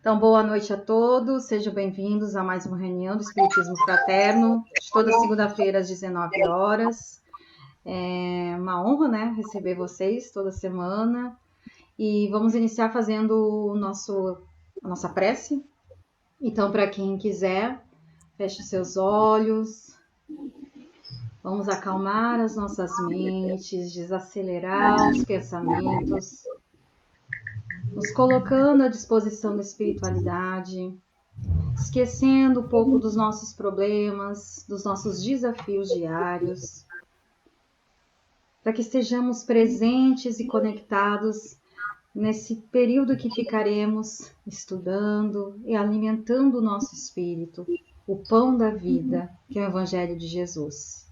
Então, boa noite a todos, sejam bem-vindos a mais uma reunião do Espiritismo Fraterno, toda segunda-feira às 19 horas. É uma honra, né, receber vocês toda semana. E vamos iniciar fazendo a nossa prece. Então, para quem quiser, feche seus olhos. Vamos acalmar as nossas mentes, desacelerar os pensamentos, nos colocando à disposição da espiritualidade, esquecendo um pouco dos nossos problemas, dos nossos desafios diários, para que estejamos presentes e conectados nesse período que ficaremos estudando e alimentando o nosso espírito, o pão da vida, que é o Evangelho de Jesus.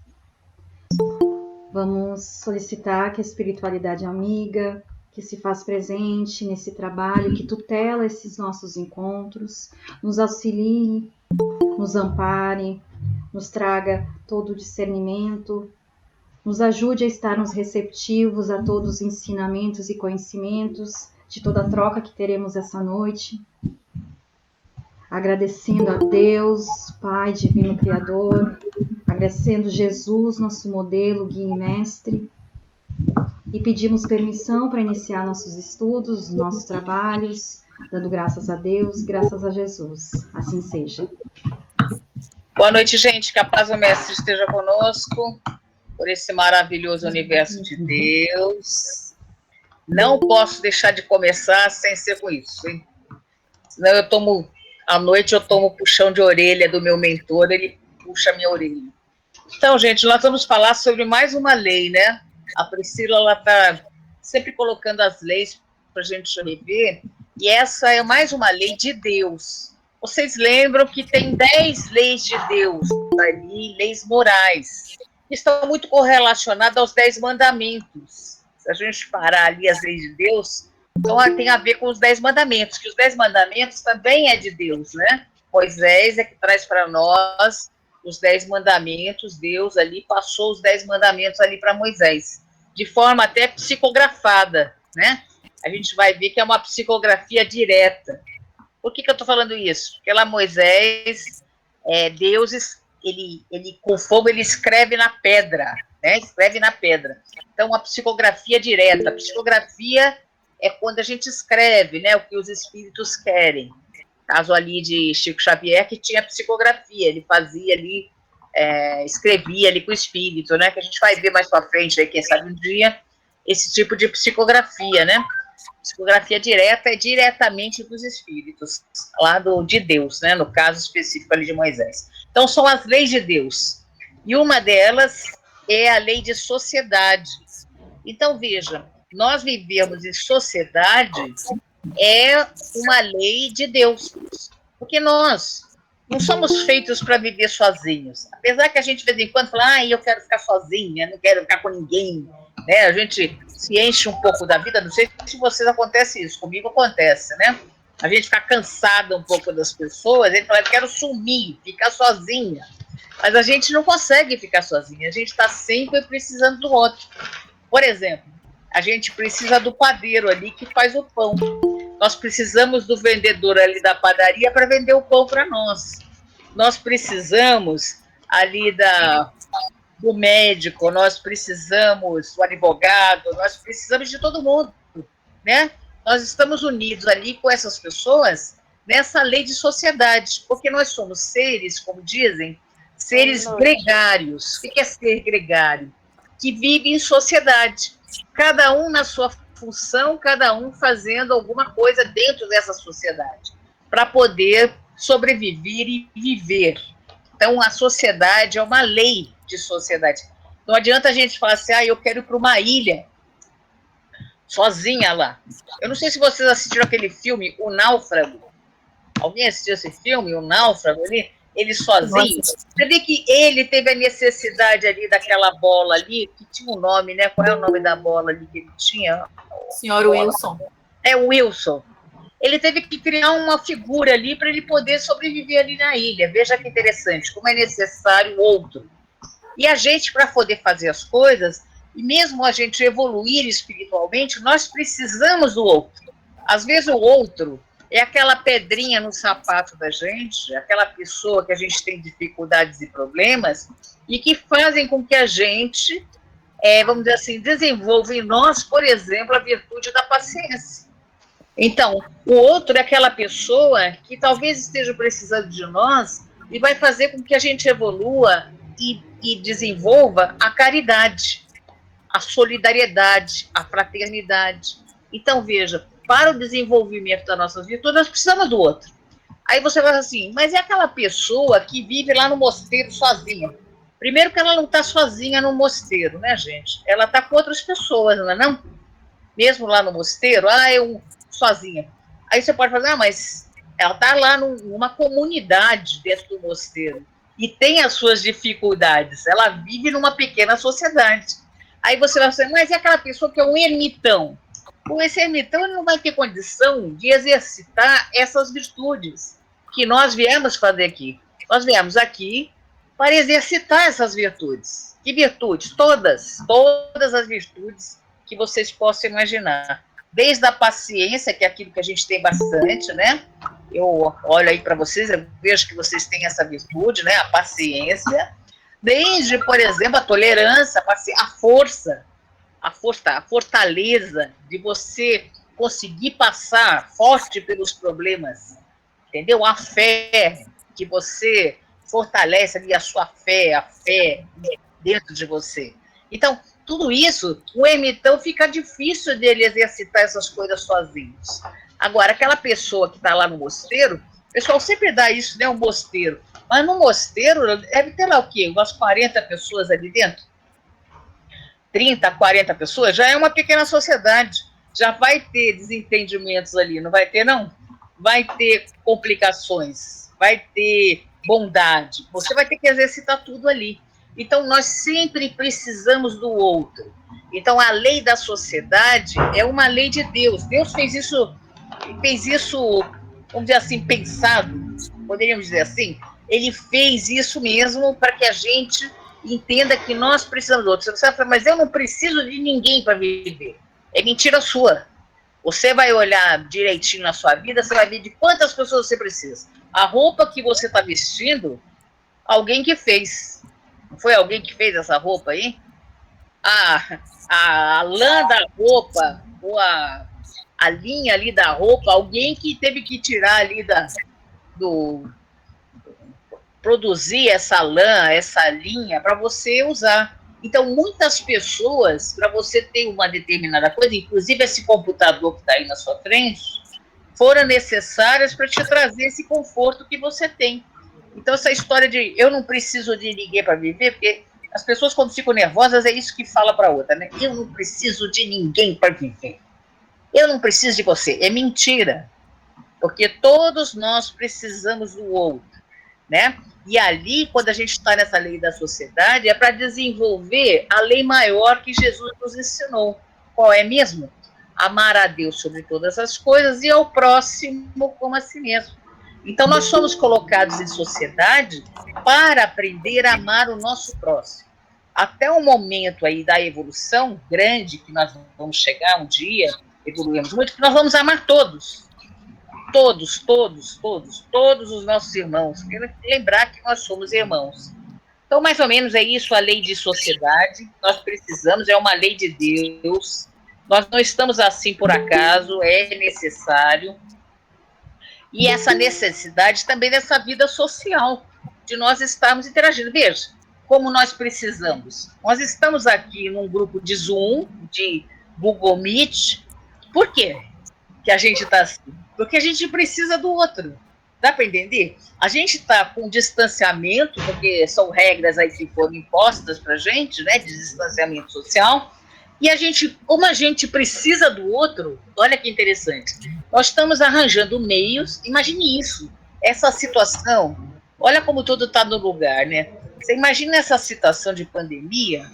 Vamos solicitar que a espiritualidade amiga, que se faz presente nesse trabalho, que tutela esses nossos encontros, nos auxilie, nos ampare, nos traga todo o discernimento, nos ajude a estarmos receptivos a todos os ensinamentos e conhecimentos de toda a troca que teremos essa noite. Agradecendo a Deus, Pai Divino Criador, agradecendo Jesus, nosso modelo, guia e mestre, e pedimos permissão para iniciar nossos estudos, nossos trabalhos, dando graças a Deus, graças a Jesus. Assim seja. Boa noite, gente. Que a paz do Mestre esteja conosco, por esse maravilhoso universo de Deus. Não posso deixar de começar sem ser com isso, hein? Senão à noite eu tomo puxão de orelha do meu mentor, ele puxa a minha orelha. Então, gente, nós vamos falar sobre mais uma lei, né? A Priscila, ela está sempre colocando as leis para a gente rever, e essa é mais uma lei de Deus. Vocês lembram que tem 10 leis de Deus ali, leis morais, que estão muito correlacionadas aos 10 mandamentos. Se a gente parar ali as leis de Deus, então tem a ver com os 10 mandamentos, que os 10 mandamentos também é de Deus, né? Moisés é que traz para nós os 10 mandamentos, Deus ali passou os 10 mandamentos ali para Moisés, de forma até psicografada, né? A gente vai ver que é uma psicografia direta. Por que eu estou falando isso? Porque lá Moisés, Deus, ele com fogo, ele escreve na pedra, né? Escreve na pedra. Então, a psicografia direta. A psicografia é quando a gente escreve, né? O que os espíritos querem. Caso ali de Chico Xavier, que tinha psicografia, ele fazia ali, escrevia ali com o espírito, né? Que a gente vai ver mais para frente, aí, quem sabe um dia, esse tipo de psicografia, né? Psicografia direta é diretamente dos espíritos, lá de Deus, né? No caso específico ali de Moisés. Então, são as leis de Deus. E uma delas é a lei de sociedade. Então, veja, nós vivemos em sociedade, é uma lei de Deus, porque nós não somos feitos para viver sozinhos, apesar que a gente de vez em quando fala, eu quero ficar sozinha, não quero ficar com ninguém, né? A gente se enche um pouco da vida, não sei se vocês acontece isso, comigo acontece, né? A gente fica cansada um pouco das pessoas, a gente fala, eu quero sumir, ficar sozinha, mas a gente não consegue ficar sozinha, a gente está sempre precisando do outro. Por exemplo, a gente precisa do padeiro ali que faz o pão. Nós precisamos do vendedor ali da padaria para vender o pão para nós. Nós precisamos ali do médico, nós precisamos do advogado, nós precisamos de todo mundo, né? Nós estamos unidos ali com essas pessoas nessa lei de sociedade, porque nós somos seres, como dizem, seres gregários. O que é ser gregário? Que vive em sociedade, cada um na sua função, cada um fazendo alguma coisa dentro dessa sociedade, para poder sobreviver e viver. Então, a sociedade é uma lei de sociedade. Não adianta a gente falar assim, eu quero ir para uma ilha, sozinha lá. Eu não sei se vocês assistiram aquele filme, O Náufrago. Alguém assistiu esse filme, O Náufrago, ele sozinho? Você vê que ele teve a necessidade ali daquela bola ali, que tinha um nome, né? Qual é o nome da bola ali que ele tinha? Senhor Wilson. É o Wilson. Ele teve que criar uma figura ali para ele poder sobreviver ali na ilha. Veja que interessante, como é necessário o outro. E a gente, para poder fazer as coisas, e mesmo a gente evoluir espiritualmente, nós precisamos do outro. Às vezes o outro é aquela pedrinha no sapato da gente, aquela pessoa que a gente tem dificuldades e problemas e que fazem com que a gente, vamos dizer assim, desenvolva em nós, por exemplo, a virtude da paciência. Então, o outro é aquela pessoa que talvez esteja precisando de nós e vai fazer com que a gente evolua e desenvolva a caridade, a solidariedade, a fraternidade. Então, veja, para o desenvolvimento das nossas virtudes, nós precisamos do outro. Aí você vai assim, mas é aquela pessoa que vive lá no mosteiro sozinha. Primeiro que ela não está sozinha no mosteiro, né, gente? Ela está com outras pessoas, não é não? Mesmo lá no mosteiro, eu sozinha. Aí você pode falar, mas ela está lá numa comunidade dentro do mosteiro e tem as suas dificuldades. Ela vive numa pequena sociedade. Aí você vai dizer, mas é aquela pessoa que é um ermitão. Bom, esse ermitão ele não vai ter condição de exercitar essas virtudes que nós viemos fazer aqui. Nós viemos aqui para exercitar essas virtudes. Que virtudes? Todas as virtudes que vocês possam imaginar. Desde a paciência, que é aquilo que a gente tem bastante, né? Eu olho aí para vocês, eu vejo que vocês têm essa virtude, né? A paciência. Desde, por exemplo, a tolerância, a força, a fortaleza de você conseguir passar forte pelos problemas, entendeu? A fé, que você fortalece ali a fé dentro de você. Então, tudo isso, o ermitão fica difícil dele exercitar essas coisas sozinhos. Agora, aquela pessoa que está lá no mosteiro, o pessoal sempre dá isso, né, um mosteiro. Mas no mosteiro, deve ter lá o quê? Umas 40 pessoas ali dentro? 30, 40 pessoas? Já é uma pequena sociedade. Já vai ter desentendimentos ali, não vai ter, não? Vai ter complicações, vai ter bondade. Você vai ter que exercitar tudo ali. Então, nós sempre precisamos do outro. Então, a lei da sociedade é uma lei de Deus. Deus fez isso, vamos dizer assim, pensado, poderíamos dizer assim. Ele fez isso mesmo para que a gente entenda que nós precisamos do outro. Você vai falar, mas eu não preciso de ninguém para viver. É mentira sua. Você vai olhar direitinho na sua vida, você vai ver de quantas pessoas você precisa. A roupa que você está vestindo, alguém que fez. Não foi alguém que fez essa roupa aí? A lã da roupa, ou a linha ali da roupa, alguém que teve que tirar ali produzir essa lã, essa linha, para você usar. Então, muitas pessoas, para você ter uma determinada coisa, inclusive esse computador que está aí na sua frente, foram necessárias para te trazer esse conforto que você tem. Então, essa história de eu não preciso de ninguém para viver, porque as pessoas, quando ficam nervosas, é isso que fala para outra, né? Eu não preciso de ninguém para viver. Eu não preciso de você. É mentira. Porque todos nós precisamos do outro, né? E ali, quando a gente está nessa lei da sociedade, é para desenvolver a lei maior que Jesus nos ensinou. Qual é mesmo? Amar a Deus sobre todas as coisas e ao próximo como a si mesmo. Então, nós somos colocados em sociedade para aprender a amar o nosso próximo. Até o momento aí da evolução grande, que nós vamos chegar um dia, evoluímos muito, que nós vamos amar todos. Todos os nossos irmãos. Lembrar que nós somos irmãos. Então, mais ou menos é isso a lei de sociedade. Nós precisamos, é uma lei de Deus. Nós não estamos assim por acaso, é necessário. E essa necessidade também dessa vida social, de nós estarmos interagindo. Veja, como nós precisamos. Nós estamos aqui num grupo de Zoom, de Google Meet. Por quê que a gente está assim? Porque a gente precisa do outro. Dá para entender? A gente está com distanciamento, porque são regras aí que foram impostas para a gente, né, de distanciamento social, e a gente, como a gente precisa do outro, olha que interessante, nós estamos arranjando meios, imagine isso, essa situação, olha como tudo está no lugar, né? Você imagina essa situação de pandemia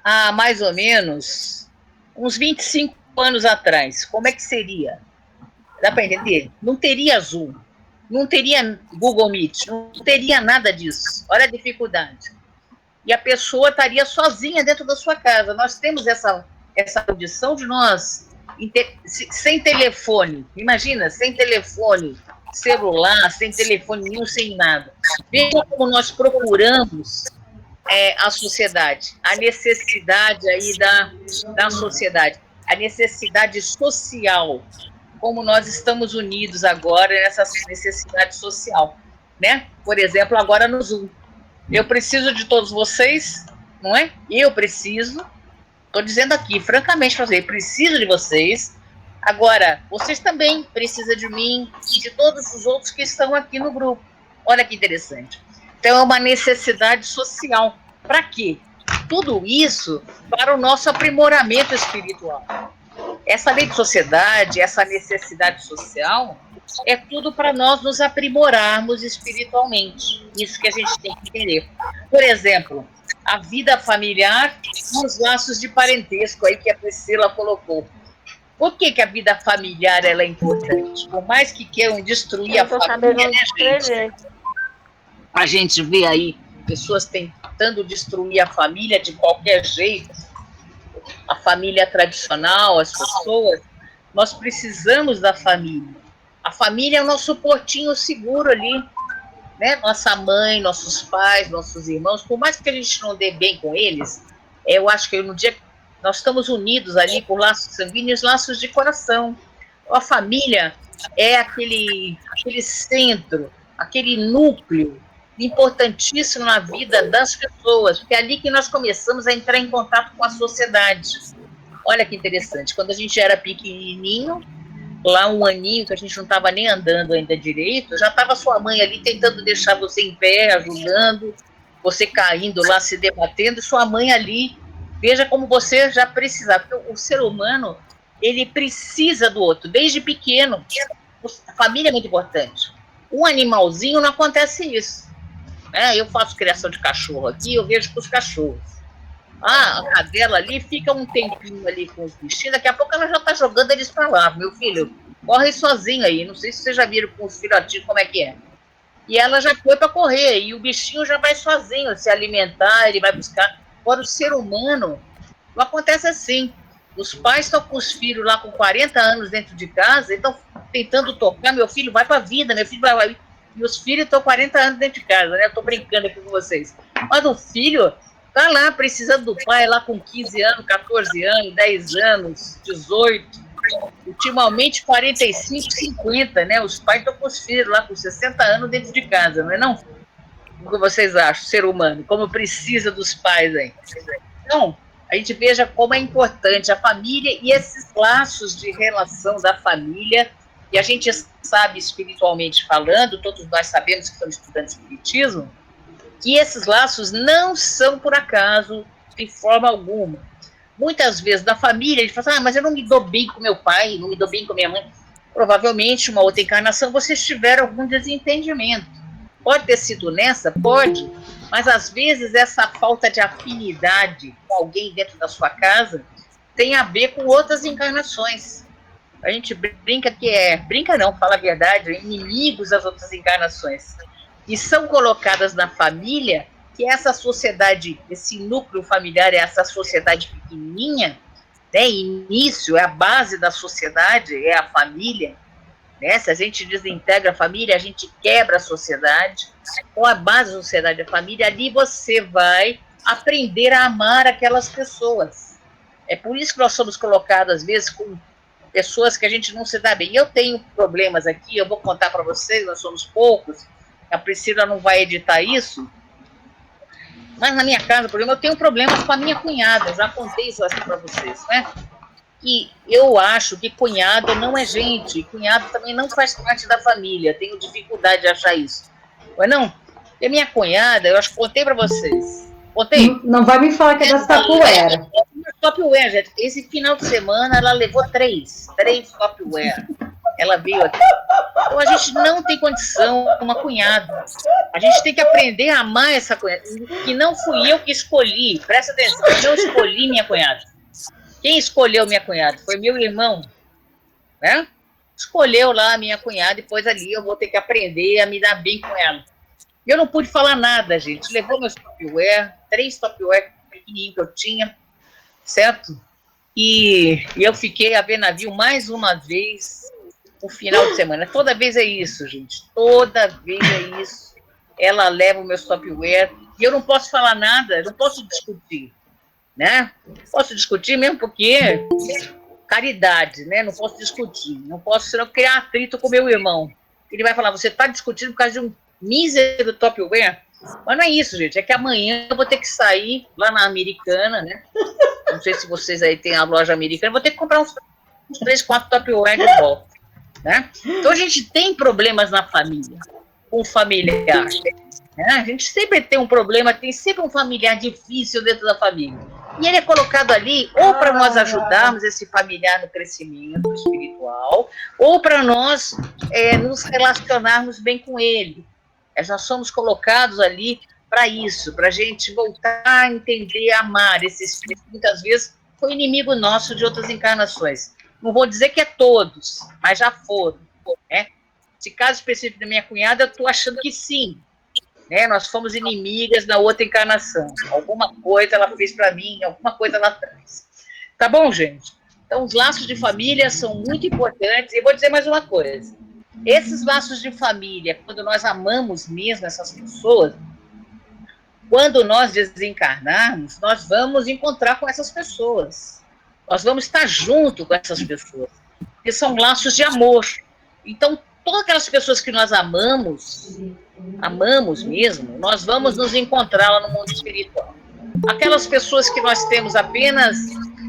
há mais ou menos uns 25 anos atrás, como é que seria? Dá para entender? Não teria Zoom, não teria Google Meet, não teria nada disso. Olha a dificuldade. E a pessoa estaria sozinha dentro da sua casa. Nós temos essa condição de nós sem telefone, imagina, sem telefone celular, sem telefone nenhum, sem nada. Veja como nós procuramos a sociedade, a necessidade aí da sociedade, a necessidade social, como nós estamos unidos agora nessa necessidade social, né? Por exemplo, agora no Zoom. Eu preciso de todos vocês, não é? Eu preciso, estou dizendo aqui, francamente, para vocês, preciso de vocês. Agora, vocês também precisam de mim e de todos os outros que estão aqui no grupo. Olha que interessante. Então, é uma necessidade social. Para quê? Tudo isso para o nosso aprimoramento espiritual. Essa lei de sociedade, essa necessidade social, é tudo para nós nos aprimorarmos espiritualmente. Isso que a gente tem que entender. Por exemplo, a vida familiar e os laços de parentesco aí que a Priscila colocou. Por que a vida familiar ela é importante? Por mais que queiram destruir a família, né, gente? A gente vê aí pessoas tentando destruir a família de qualquer jeito, a família tradicional, as pessoas. Nós precisamos da família. A família é o nosso portinho seguro ali, né? Nossa mãe, nossos pais, nossos irmãos, por mais que a gente não dê bem com eles, eu acho que no dia que nós estamos unidos ali por laços sanguíneos, laços de coração. A família é aquele centro, aquele núcleo importantíssimo na vida das pessoas, porque é ali que nós começamos a entrar em contato com a sociedade. Olha que interessante, quando a gente era pequenininho, lá um aninho, que a gente não estava nem andando ainda direito, já estava sua mãe ali tentando deixar você em pé, ajudando, você caindo lá, se debatendo, e sua mãe ali, veja como você já precisava, porque o ser humano, ele precisa do outro, desde pequeno. A família é muito importante. Um animalzinho não acontece isso. Eu faço criação de cachorro aqui, eu vejo com os cachorros. A cadela ali fica um tempinho ali com os bichinhos, daqui a pouco ela já está jogando eles para lá. Meu filho, corre sozinho aí, não sei se vocês já viram com os filhotinhos como é que é. E ela já foi para correr, e o bichinho já vai sozinho se alimentar, ele vai buscar. Agora, o ser humano, não acontece assim. Os pais estão com os filhos lá com 40 anos dentro de casa, e estão tentando tocar, meu filho vai para a vida, meu filho vai. E os filhos estão 40 anos dentro de casa, né? Eu estou brincando aqui com vocês. Mas o filho está lá precisando do pai, lá com 15 anos, 14 anos, 10 anos, 18, ultimamente 45, 50, né? Os pais estão com os filhos lá com 60 anos dentro de casa, não é não? O que vocês acham, ser humano? Como precisa dos pais aí? Então, a gente veja como é importante a família e esses laços de relação da família. E a gente sabe, espiritualmente falando, todos nós sabemos que estamos estudando espiritismo, que esses laços não são por acaso, de forma alguma. Muitas vezes na família, a gente fala, mas eu não me dou bem com meu pai, não me dou bem com minha mãe. Provavelmente, uma outra encarnação, vocês tiveram algum desentendimento. Pode ter sido nessa? Pode. Mas, às vezes, essa falta de afinidade com alguém dentro da sua casa tem a ver com outras encarnações. A gente brinca que brinca não, fala a verdade, inimigos das outras encarnações. E são colocadas na família, que essa sociedade, esse núcleo familiar, essa sociedade pequenininha, né, início, é a base da sociedade, é a família, né? Se a gente desintegra a família, a gente quebra a sociedade. Com a base da sociedade, a família, ali você vai aprender a amar aquelas pessoas. É por isso que nós somos colocados, às vezes, com pessoas que a gente não se dá bem. Eu tenho problemas aqui, eu vou contar para vocês, nós somos poucos, a Priscila não vai editar isso, mas na minha casa, por exemplo, eu tenho problemas com a minha cunhada, eu já contei isso assim para vocês, né? E eu acho que cunhado não é gente, cunhado também não faz parte da família, tenho dificuldade de achar isso. Mas não, e a minha cunhada, eu acho que contei para vocês. Contei? Não vai me falar que é das Tupperware. Tupperware, gente. Esse final de semana ela levou três Tupperware. Ela veio aqui. Então a gente não tem condição, uma cunhada. A gente tem que aprender a amar essa cunhada. Que não fui eu que escolhi. Presta atenção, eu não escolhi minha cunhada. Quem escolheu minha cunhada? Foi meu irmão, né? Escolheu lá a minha cunhada, e depois ali eu vou ter que aprender a me dar bem com ela. Eu não pude falar nada, gente. Levou meus Tupperware, 3 Tupperware pequenininhos que eu tinha, certo? E eu fiquei a ver navio mais uma vez no final de semana. Toda vez é isso, gente. Toda vez é isso. Ela leva o meu Tupperware e eu não posso falar nada, não posso discutir, né? Posso discutir mesmo porque caridade, né? Não posso discutir, não posso senão criar atrito com meu irmão. Ele vai falar, você está discutindo por causa de um mísero Tupperware? Mas não é isso, gente, é que amanhã eu vou ter que sair lá na Americana, né? Não sei se vocês aí têm a loja americana, vou ter que comprar uns 3, 4 Tupperware de volta, né? Então a gente tem problemas na família, com o familiar, né? A gente sempre tem um problema, tem sempre um familiar difícil dentro da família. E ele é colocado ali ou para nós ajudarmos esse familiar no crescimento espiritual, ou para nós nos relacionarmos bem com ele. Nós somos colocados ali para isso, para a gente voltar a entender, a amar esse espírito que muitas vezes foi inimigo nosso de outras encarnações. Não vou dizer que é todos, mas já foram. Né? Esse caso específico da minha cunhada, eu estou achando que sim. Né? Nós fomos inimigas na outra encarnação. Alguma coisa ela fez para mim, alguma coisa lá atrás. Tá bom, gente? Então, os laços de família são muito importantes. E vou dizer mais uma coisa. Esses laços de família, quando nós amamos mesmo essas pessoas, quando nós desencarnarmos, nós vamos encontrar com essas pessoas. Nós vamos estar junto com essas pessoas. Porque são laços de amor. Então, todas aquelas pessoas que nós amamos mesmo, nós vamos nos encontrar lá no mundo espiritual. Aquelas pessoas que nós temos apenas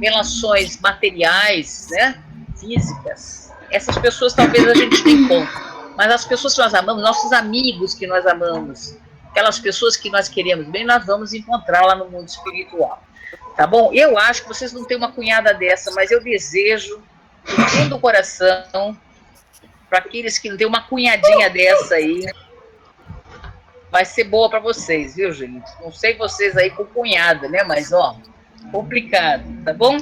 relações materiais, né, físicas, essas pessoas talvez a gente nem conta, mas as pessoas que nós amamos, nossos amigos que nós amamos, aquelas pessoas que nós queremos bem, nós vamos encontrar lá no mundo espiritual. Tá bom? Eu acho que vocês não têm uma cunhada dessa, mas eu desejo, do fundo do coração, para aqueles que não têm uma cunhadinha dessa aí, vai ser boa para vocês, viu, gente? Não sei vocês aí com cunhada, né? Mas, ó, complicado, tá bom?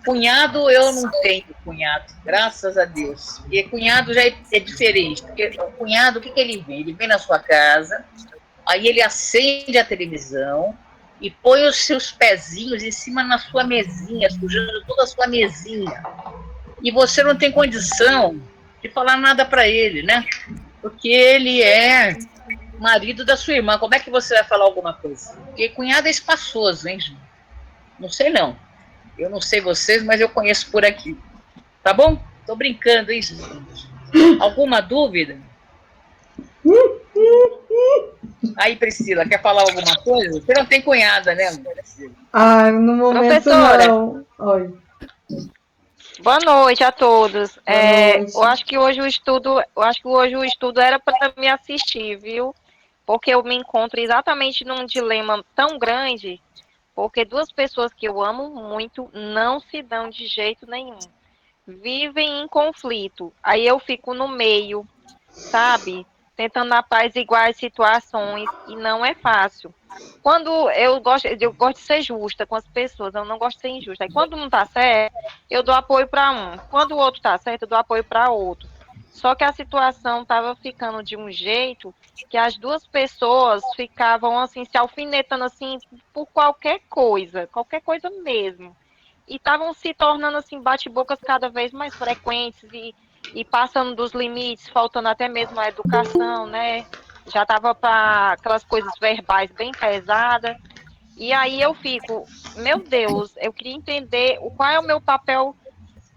Cunhado eu não tenho cunhado, graças a Deus. Porque cunhado já é diferente. Porque o cunhado, o que ele vem? Ele vem na sua casa, aí ele acende a televisão e põe os seus pezinhos em cima na sua mesinha, sujando toda a sua mesinha. E você não tem condição de falar nada para ele, né? Porque ele é marido da sua irmã. Como é que você vai falar alguma coisa? Porque cunhado é espaçoso, hein, gente? Não sei não. Eu não sei vocês, mas eu conheço por aqui. Tá bom? Tô brincando, hein, gente? Alguma dúvida? Aí, Priscila, quer falar alguma coisa? Você não tem cunhada, né, Priscila? Ah, no momento Professora, não. Oi. boa noite a todos. Noite. Eu acho que hoje o estudo era para me assistir, viu? Porque eu me encontro exatamente num dilema tão grande, porque duas pessoas que eu amo muito não se dão de jeito nenhum. Vivem em conflito. Aí eu fico no meio, sabe? Tentando apaziguar as situações e não é fácil. Quando eu gosto de ser justa com as pessoas, eu não gosto de ser injusta. Aí quando não tá certo, eu dou apoio para um. Quando o outro tá certo, eu dou apoio para outro. Só que a situação estava ficando de um jeito que as duas pessoas ficavam assim se alfinetando assim por qualquer coisa mesmo. E estavam se tornando assim bate-bocas cada vez mais frequentes e passando dos limites, faltando até mesmo a educação, né? Já estava para aquelas coisas verbais bem pesadas. E aí eu fico, meu Deus, eu queria entender qual é o meu papel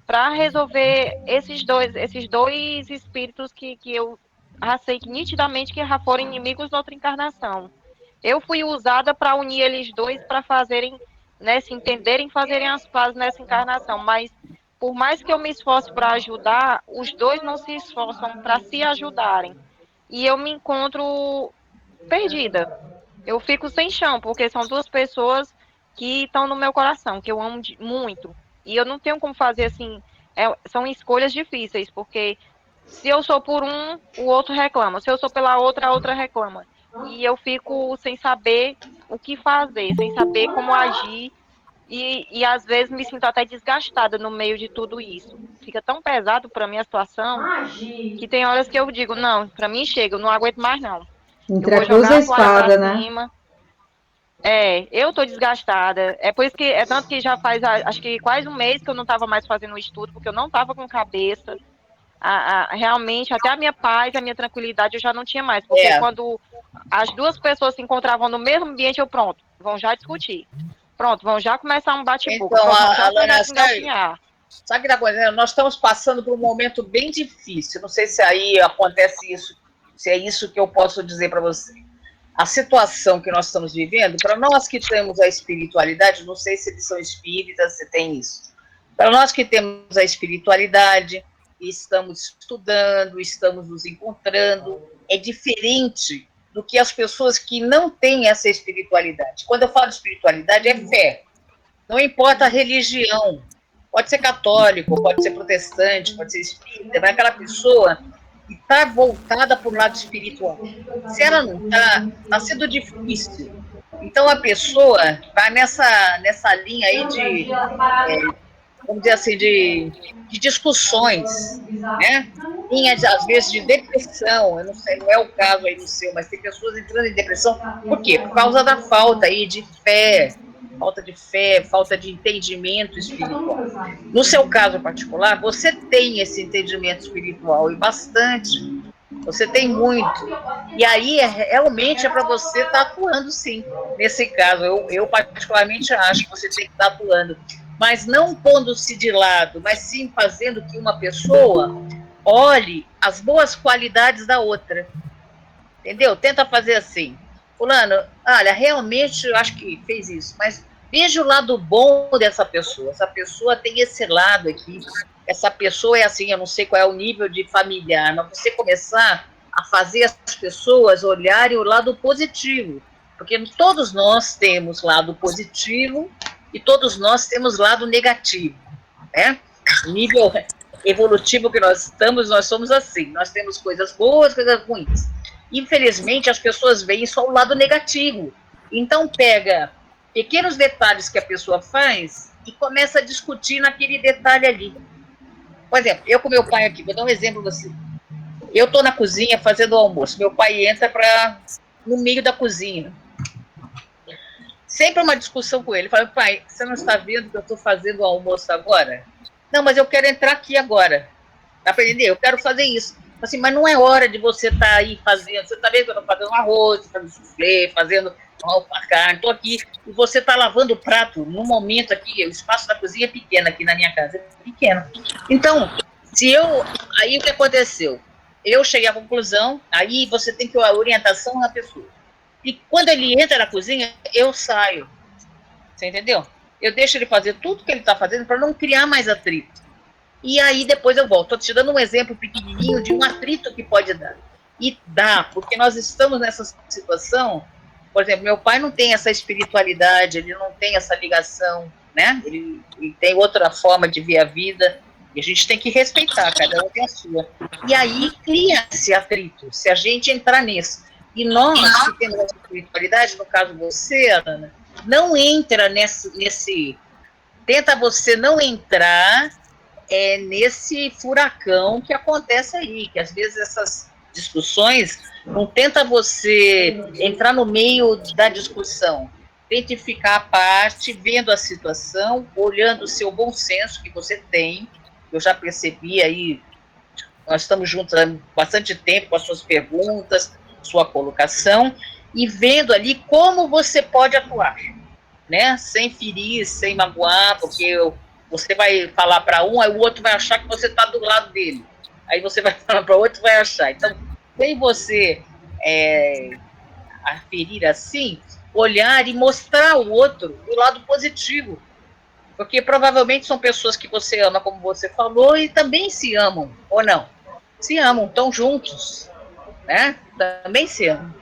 para resolver esses dois espíritos que eu já sei que nitidamente que já foram inimigos da outra encarnação. Eu fui usada para unir eles dois para fazerem, né, se entenderem, fazerem as pazes nessa encarnação, mas por mais que eu me esforce para ajudar, os dois não se esforçam para se ajudarem. E eu me encontro perdida. Eu fico sem chão, porque são duas pessoas que estão no meu coração, que eu amo muito. E eu não tenho como fazer assim, são escolhas difíceis, porque se eu sou por um, o outro reclama. Se eu sou pela outra, a outra reclama. E eu fico sem saber o que fazer, sem saber como agir. E às vezes me sinto até desgastada no meio de tudo isso. Fica tão pesado para mim a situação que tem horas que eu digo, não, para mim chega, eu não aguento mais não. Entre a cruz e a espada, né? Eu tô desgastada. É por isso que é tanto que já faz, acho que quase um mês que eu não estava mais fazendo o estudo, porque eu não estava com cabeça. Realmente, até a minha paz, a minha tranquilidade eu já não tinha mais, porque É. quando as duas pessoas se encontravam no mesmo ambiente, pronto, vão já discutir. Pronto, vão já começar um bate-boca, Então, vão já Alana, começar a engatinhar. sabe o que está acontecendo? Nós estamos passando por um momento bem difícil. Não sei se aí acontece isso, se é isso que eu posso dizer para você. A situação que nós estamos vivendo, para nós que temos a espiritualidade, não sei se eles são espíritas, se tem isso. Para nós que temos a espiritualidade, estamos estudando, estamos nos encontrando, é diferente do que as pessoas que não têm essa espiritualidade. Quando eu falo de espiritualidade, é fé. Não importa a religião. Pode ser católico, pode ser protestante, pode ser espírita, mas aquela pessoa que está voltada para o lado espiritual. Se ela não está sendo difícil. Então, a pessoa está nessa linha aí de, vamos dizer assim, de discussões, né? Linha, às vezes, de depressão. Eu não sei, não é o caso aí do seu, mas tem pessoas entrando em depressão. Por quê? Por causa da falta aí de fé, falta de entendimento espiritual. No seu caso particular, você tem esse entendimento espiritual e bastante, você tem muito. E aí, realmente, é para você estar atuando, sim. Nesse caso, eu particularmente acho que você tem que estar atuando. Mas não pondo-se de lado, mas sim fazendo que uma pessoa olhe as boas qualidades da outra. Entendeu? Tenta fazer assim. Fulano, olha, realmente eu acho que fez isso, mas veja o lado bom dessa pessoa. Essa pessoa tem esse lado aqui. Essa pessoa é assim, eu não sei qual é o nível de familiar, mas você começar a fazer as pessoas olharem o lado positivo. Porque todos nós temos lado positivo e todos nós temos lado negativo. Né? O nível evolutivo que nós estamos, nós somos assim. Nós temos coisas boas, coisas ruins. Infelizmente, as pessoas veem só o lado negativo. Então, pega pequenos detalhes que a pessoa faz e começa a discutir naquele detalhe ali. Por exemplo, eu com meu pai aqui, vou dar um exemplo para você. Eu estou na cozinha fazendo o almoço. Meu pai entra no meio da cozinha. Sempre uma discussão com ele. Fala, pai, você não está vendo que eu estou fazendo o almoço agora? Não, mas eu quero entrar aqui agora. Dá para entender? Eu quero fazer isso. Assim, mas não é hora de você estar aí fazendo. Você está vendo que eu estou fazendo arroz, fazendo soufflé, fazendo uma carne, estou aqui, e você está lavando o prato no momento aqui, o espaço da cozinha é pequeno aqui na minha casa, é pequeno. Então, aí o que aconteceu? Eu cheguei à conclusão, aí você tem que a orientação na pessoa. E quando ele entra na cozinha, eu saio. Você entendeu? Eu deixo ele fazer tudo que ele está fazendo para não criar mais atrito. E aí depois eu volto. Estou te dando um exemplo pequenininho de um atrito que pode dar. E dá, porque nós estamos nessa situação. Por exemplo, meu pai não tem essa espiritualidade, ele não tem essa ligação, né? Ele tem outra forma de ver a vida. E a gente tem que respeitar, cada um tem a sua. E aí cria-se atrito, se a gente entrar nisso. E nós, que temos essa espiritualidade, no caso você, Ana, não entra nesse... Tenta você não entrar nesse furacão que acontece aí, que às vezes essas discussões, não tenta você entrar no meio da discussão. Tente ficar à parte, vendo a situação, olhando o seu bom senso que você tem. Eu já percebi aí, nós estamos juntos há bastante tempo com as suas perguntas, sua colocação, e vendo ali como você pode atuar, né? Sem ferir, sem magoar, porque você vai falar para um, aí o outro vai achar que você está do lado dele. Aí você vai falar para o outro, vai achar. Então, sem você aferir assim, olhar e mostrar ao outro o lado positivo. Porque provavelmente são pessoas que você ama, como você falou, e também se amam, ou não? Se amam, estão juntos, né? Também se amam,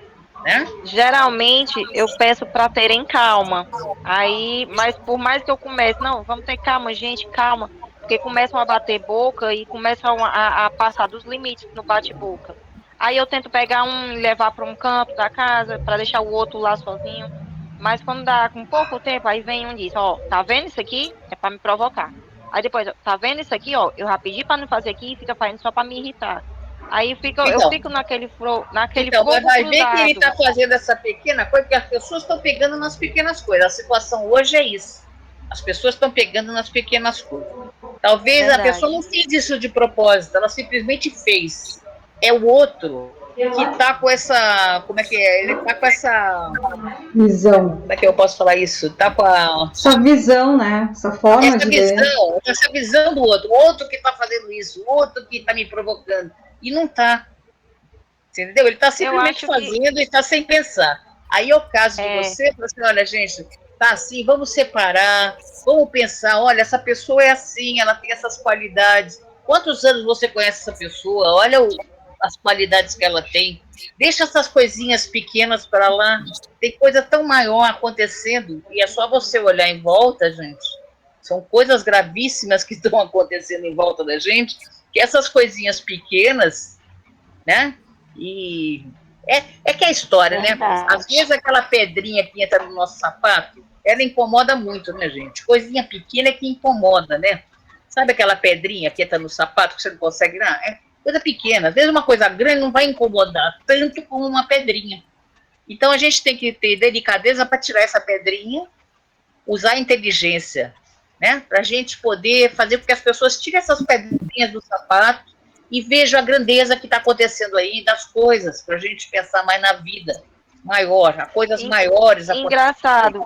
né? Geralmente eu peço para terem calma. Aí, mas por mais que eu comece, não, vamos ter calma, gente, calma, porque começam a bater boca e começam a passar dos limites no bate-boca. Aí eu tento pegar um e levar para um canto da casa para deixar o outro lá sozinho. Mas quando dá com pouco tempo, aí vem um e diz, ó, tá vendo isso aqui? É para me provocar. Aí depois, tá vendo isso aqui, ó, eu já pedi para não fazer aqui e fica fazendo só para me irritar. Aí eu Então, fico naquele fogo mas vai ver que ele cruzado. está fazendo essa pequena coisa, porque as pessoas estão pegando nas pequenas coisas. A situação hoje é isso. As pessoas estão pegando nas pequenas coisas. Talvez a pessoa Verdade. não fez isso de propósito, ela simplesmente fez. É o outro que está com essa. Como é que é? Ele está com essa. Visão. Como é que eu posso falar isso? Está com Essa visão, né? Essa forma de ver. essa visão do outro. O outro que está fazendo isso, o outro que está me provocando. E não está. Entendeu? Ele está simplesmente fazendo e está sem pensar. Aí é o caso de você, assim, olha, gente, tá assim, vamos separar, vamos pensar, olha, essa pessoa é assim, ela tem essas qualidades. Quantos anos você conhece essa pessoa? Olha as qualidades que ela tem. Deixa essas coisinhas pequenas para lá. Tem coisa tão maior acontecendo e é só você olhar em volta, gente. São coisas gravíssimas que estão acontecendo em volta da gente, que essas coisinhas pequenas, né? E é que é a história, Verdade. né? Às vezes aquela pedrinha que entra no nosso sapato, ela incomoda muito, né, gente? Coisinha pequena é que incomoda, né? Sabe aquela pedrinha que entra no sapato que você não consegue? Não, é coisa pequena. Às vezes uma coisa grande não vai incomodar tanto como uma pedrinha. Então a gente tem que ter delicadeza para tirar essa pedrinha, usar a inteligência, né? Para a gente poder fazer com que as pessoas tirem essas pedrinhas do sapato e vejam a grandeza que está acontecendo aí das coisas, para a gente pensar mais na vida maior, coisas maiores. Engraçado,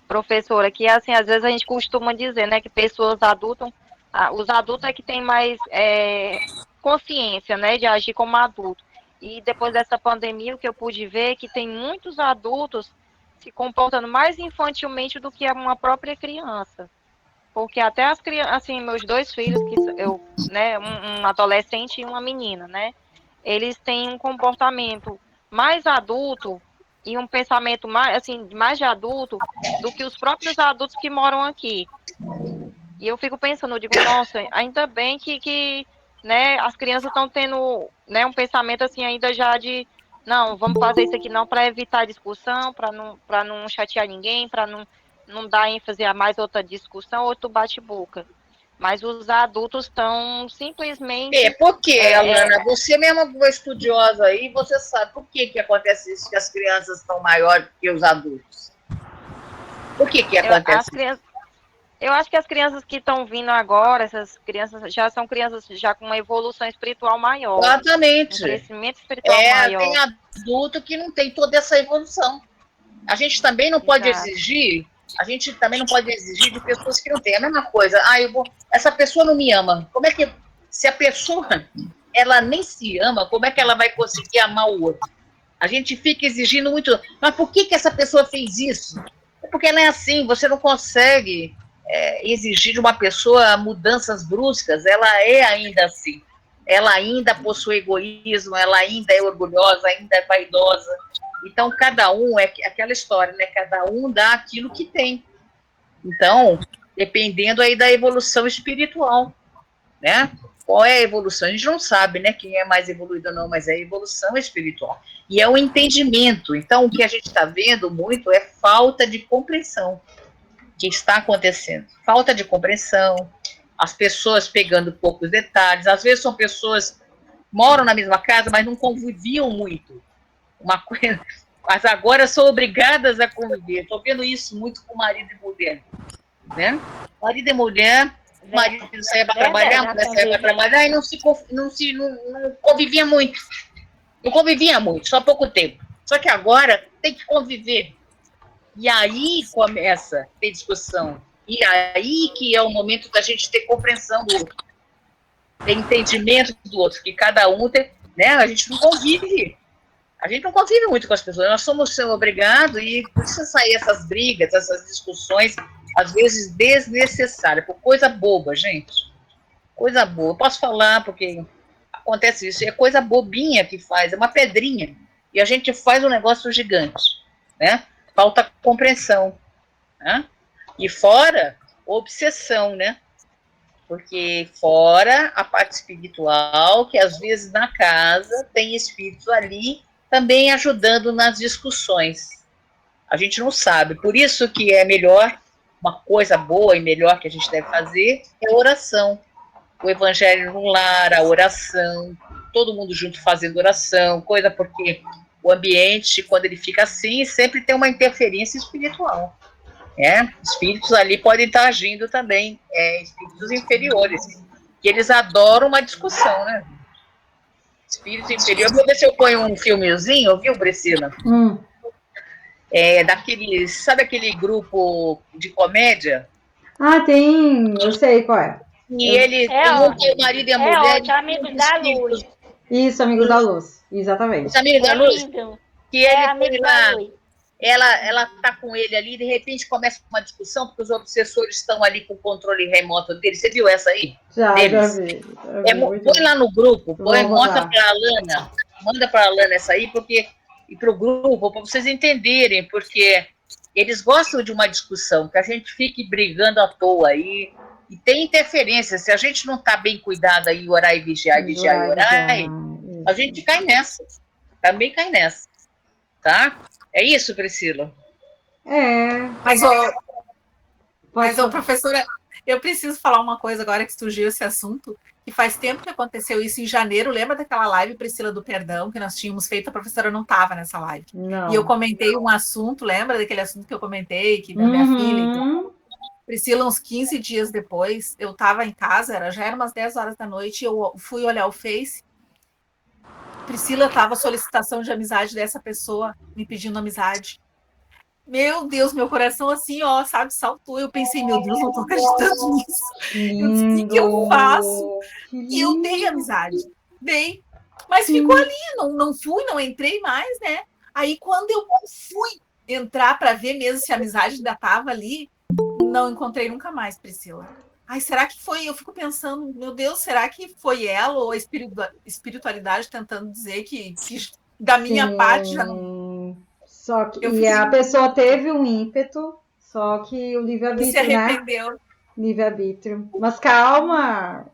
professora, que assim, às vezes a gente costuma dizer, né, que pessoas adultas, os adultos é que têm mais consciência, né, de agir como adulto. E depois dessa pandemia, o que eu pude ver é que tem muitos adultos se comportando mais infantilmente do que uma própria criança. Porque até as crianças, assim, meus dois filhos, que eu, né, um adolescente e uma menina, né, eles têm um comportamento mais adulto e um pensamento mais, assim, mais de adulto do que os próprios adultos que moram aqui. E eu fico pensando, eu digo, nossa, ainda bem que né, as crianças estão tendo, né, um pensamento assim ainda já de, não, vamos fazer isso aqui não para evitar discussão, para não chatear ninguém, para não dar ênfase a mais outra discussão, outro bate-boca. Mas os adultos estão simplesmente... Por quê, Alana? Você mesma foi estudiosa aí, você sabe por que acontece isso, que as crianças estão maiores que os adultos? Por que acontece isso? Eu acho que as crianças que estão vindo agora, essas crianças já são crianças já com uma evolução espiritual maior. Exatamente. Um crescimento espiritual maior. Tem adulto que não tem toda essa evolução. A gente também não pode exigir, de pessoas que não têm. A mesma coisa, essa pessoa não me ama. Como é que, se a pessoa, ela nem se ama, como é que ela vai conseguir amar o outro? A gente fica exigindo muito, mas por que essa pessoa fez isso? É porque ela é assim, você não consegue exigir de uma pessoa mudanças bruscas, ela é ainda assim. Ela ainda possui egoísmo, ela ainda é orgulhosa, ainda é vaidosa. Então, cada um, é aquela história, né? Cada um dá aquilo que tem. Então, dependendo aí da evolução espiritual, né? Qual é a evolução? A gente não sabe, né? Quem é mais evoluído ou não, mas é a evolução espiritual. E é o entendimento. Então, o que a gente está vendo muito é falta de compreensão que está acontecendo. Falta de compreensão, as pessoas pegando poucos detalhes. Às vezes são pessoas que moram na mesma casa, mas não conviviam muito. Uma coisa, mas agora são obrigadas a conviver. Estou vendo isso muito com marido e mulher, né? Marido e mulher, o marido saía para trabalhar, a mulher saía para trabalhar e não convivia muito. Não convivia muito, só pouco tempo. Só que agora tem que conviver. E aí começa a ter discussão. E aí que é o momento da gente ter compreensão do outro. Ter entendimento do outro, que cada um tem, né? A gente não convive. A gente não convive muito com as pessoas. Nós somos obrigados e por isso sair essas brigas, essas discussões, às vezes desnecessárias, por coisa boba, gente. Coisa boa. Eu posso falar porque acontece isso. É coisa bobinha que faz, é uma pedrinha. E a gente faz um negócio gigante, né? Falta compreensão, né? E fora, obsessão, né? Porque fora a parte espiritual, que às vezes na casa tem espíritos ali também ajudando nas discussões. A gente não sabe. Por isso que é melhor, uma coisa boa e melhor que a gente deve fazer é a oração. O evangelho no lar, a oração, todo mundo junto fazendo oração, coisa porque o ambiente, quando ele fica assim, sempre tem uma interferência espiritual. Espíritos ali podem estar agindo também, espíritos inferiores, que eles adoram uma discussão, né? Espírito inferior. Vou ver se eu ponho um filmezinho, viu, Priscila? Sabe aquele grupo de comédia? Tem, eu sei qual é. E ele tem o marido e a mulher. Ótimo, Amigo da Luz. Isso, Amigo da Luz, exatamente. Os Amigos da Luz, que ele Amigo foi lá, da Luz. ela tá com ele ali, de repente começa uma discussão, porque os obsessores estão ali com o controle remoto dele. Você viu essa aí? Já vi. Põe lá no grupo, mostra para a Alana, manda para a Alana essa aí, e para o grupo, para vocês entenderem, porque eles gostam de uma discussão, que a gente fique brigando à toa aí, e tem interferência. Se a gente não está bem cuidado aí, orar e vigiar, a gente cai nessa. Também cai nessa. Tá? É isso, Priscila? Mas, professora, eu preciso falar uma coisa agora que surgiu esse assunto, que faz tempo que aconteceu isso em janeiro. Lembra daquela live, Priscila, do perdão, que nós tínhamos feito? A professora não estava nessa live. Não. E eu comentei um assunto, lembra daquele assunto que eu comentei, que da minha filha... Priscila, uns 15 dias depois, eu estava em casa, já era umas 10 horas da noite, eu fui olhar o Face. Priscila, estava solicitação de amizade dessa pessoa, me pedindo amizade. Meu Deus, meu coração assim, sabe, saltou. Eu pensei, meu Deus, não estou acreditando nisso. Eu disse, o que eu faço? E eu dei amizade. Dei. Mas ficou ali, não entrei mais, né? Aí, quando eu fui entrar para ver mesmo se a amizade ainda estava ali, não encontrei nunca mais, Priscila. Ai, será que foi? Eu fico pensando, meu Deus, será que foi ela ou a espiritualidade tentando dizer que da minha parte já não... Só que a pessoa teve um ímpeto, só que o livre-arbítrio, se arrependeu. Né? Livre-arbítrio. Mas calma,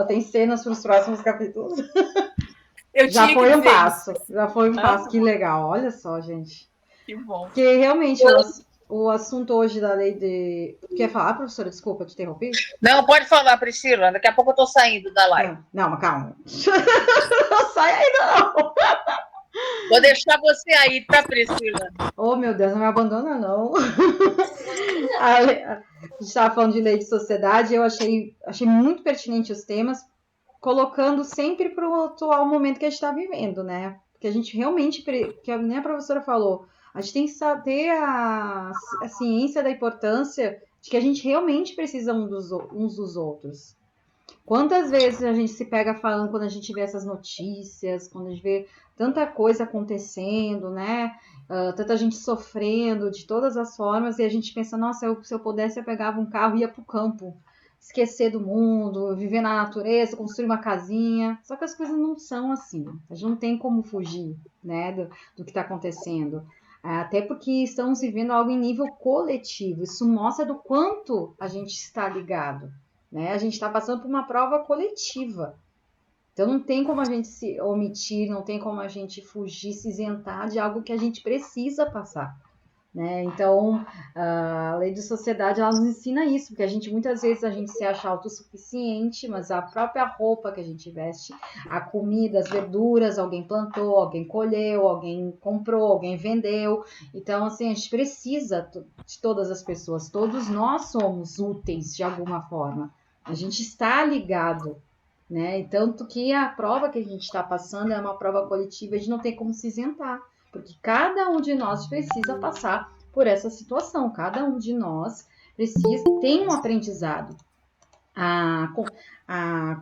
tem cenas para os próximos capítulos. Já foi um passo, que legal. Olha só, gente. Que bom. Porque realmente... O assunto hoje da lei de... Quer falar, professora? Desculpa, te interrompi. Não, pode falar, Priscila. Daqui a pouco eu tô saindo da live. Não, mas calma. Não sai aí, não. Vou deixar você aí, tá, Priscila? Oh, meu Deus, não me abandona, não. A gente estava falando de lei de sociedade, eu achei muito pertinente os temas, colocando sempre para o atual momento que a gente está vivendo, né? Porque a gente realmente, que nem a professora falou, a gente tem que ter a ciência da importância de que a gente realmente precisa uns dos outros. Quantas vezes a gente se pega falando quando a gente vê essas notícias, quando a gente vê tanta coisa acontecendo, né? Tanta gente sofrendo de todas as formas, e a gente pensa, nossa, se eu pudesse, eu pegava um carro e ia para o campo, esquecer do mundo, viver na natureza, construir uma casinha. Só que as coisas não são assim. A gente não tem como fugir, né, do que está acontecendo. Até porque estamos vivendo algo em nível coletivo. Isso mostra do quanto a gente está ligado, né? A gente está passando por uma prova coletiva. Então não tem como a gente se omitir, não tem como a gente fugir, se isentar de algo que a gente precisa passar, né? Então a lei de sociedade, ela nos ensina isso, porque muitas vezes a gente se acha autossuficiente, mas a própria roupa que a gente veste, a comida, as verduras, alguém plantou, alguém colheu, alguém comprou, alguém vendeu. Então assim, a gente precisa de todas as pessoas, todos nós somos úteis de alguma forma, a gente está ligado, né? Tanto que a prova que a gente está passando é uma prova coletiva, a gente não tem como se isentar, porque cada um de nós precisa passar por essa situação, cada um de nós tem um aprendizado a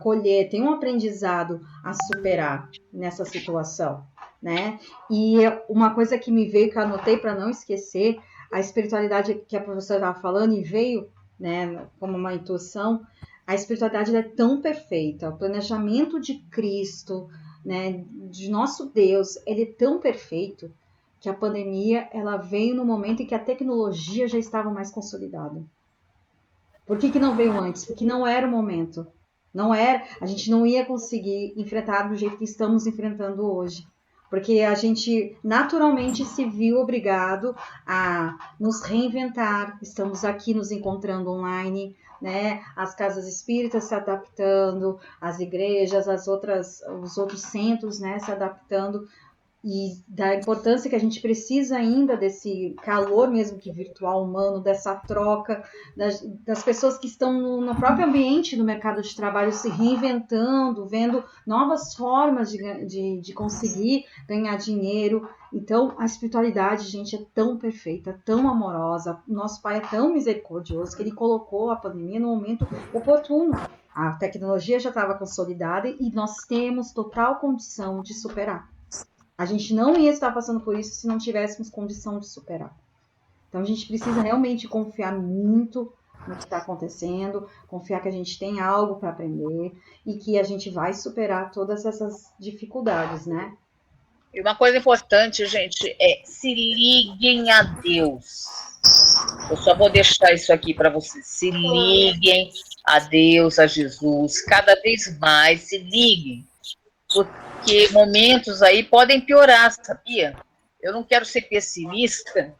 colher, tem um aprendizado a superar nessa situação, né? E uma coisa que me veio, que eu anotei para não esquecer, a espiritualidade que a professora estava falando e veio, né, como uma intuição, a espiritualidade é tão perfeita, o planejamento de Cristo, né, de nosso Deus, ele é tão perfeito que a pandemia, ela veio no momento em que a tecnologia já estava mais consolidada. Por que não veio antes? Porque não era o momento. A gente não ia conseguir enfrentar do jeito que estamos enfrentando hoje. Porque a gente naturalmente se viu obrigado a nos reinventar. Estamos aqui nos encontrando online, né? As casas espíritas se adaptando, as igrejas, os outros centros, né, se adaptando, e da importância que a gente precisa ainda desse calor mesmo que virtual humano, dessa troca, das pessoas que estão no próprio ambiente do mercado de trabalho se reinventando, vendo novas formas de conseguir ganhar dinheiro. Então, a espiritualidade, gente, é tão perfeita, tão amorosa. Nosso Pai é tão misericordioso que Ele colocou a pandemia no momento oportuno. A tecnologia já estava consolidada e nós temos total condição de superar. A gente não ia estar passando por isso se não tivéssemos condição de superar. Então, a gente precisa realmente confiar muito no que está acontecendo, confiar que a gente tem algo para aprender e que a gente vai superar todas essas dificuldades, né? E uma coisa importante, gente, é se liguem a Deus. Eu só vou deixar isso aqui para vocês. Se liguem a Deus, a Jesus. Cada vez mais se liguem. Porque momentos aí podem piorar, sabia? Eu não quero ser pessimista,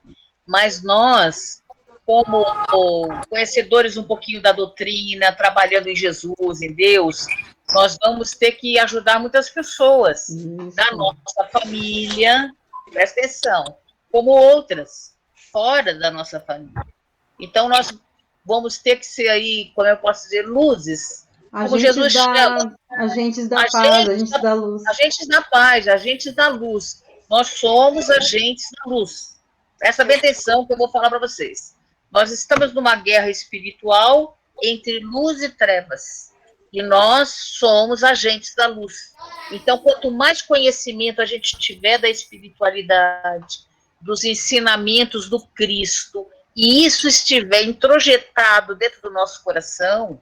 mas nós, como conhecedores um pouquinho da doutrina, trabalhando em Jesus, em Deus, nós vamos ter que ajudar muitas pessoas da nossa família, presta atenção, como outras, fora da nossa família. Então, nós vamos ter que ser aí, como eu posso dizer, luzes, como Jesus chama. Agentes da paz, agentes da luz. Agentes da paz, agentes da luz. Nós somos agentes da luz. Presta bem atenção que eu vou falar para vocês. Nós estamos numa guerra espiritual entre luz e trevas. E nós somos agentes da luz. Então, quanto mais conhecimento a gente tiver da espiritualidade, dos ensinamentos do Cristo, e isso estiver introjetado dentro do nosso coração,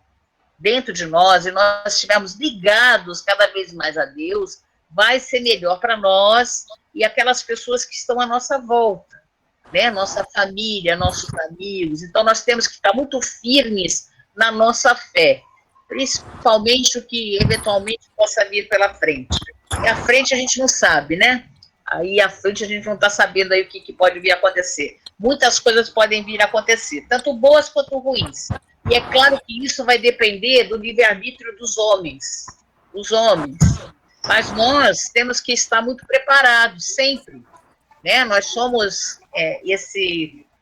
dentro de nós, e nós estivermos ligados cada vez mais a Deus, vai ser melhor para nós e aquelas pessoas que estão à nossa volta, né? Nossa família, nossos amigos. Então, nós temos que estar muito firmes na nossa fé, principalmente o que eventualmente possa vir pela frente. E à frente a gente não sabe, né? Aí à frente a gente não está sabendo aí o que pode vir a acontecer. Muitas coisas podem vir a acontecer, tanto boas quanto ruins. E é claro que isso vai depender do livre-arbítrio dos homens. Mas nós temos que estar muito preparados, sempre. Né? Nós somos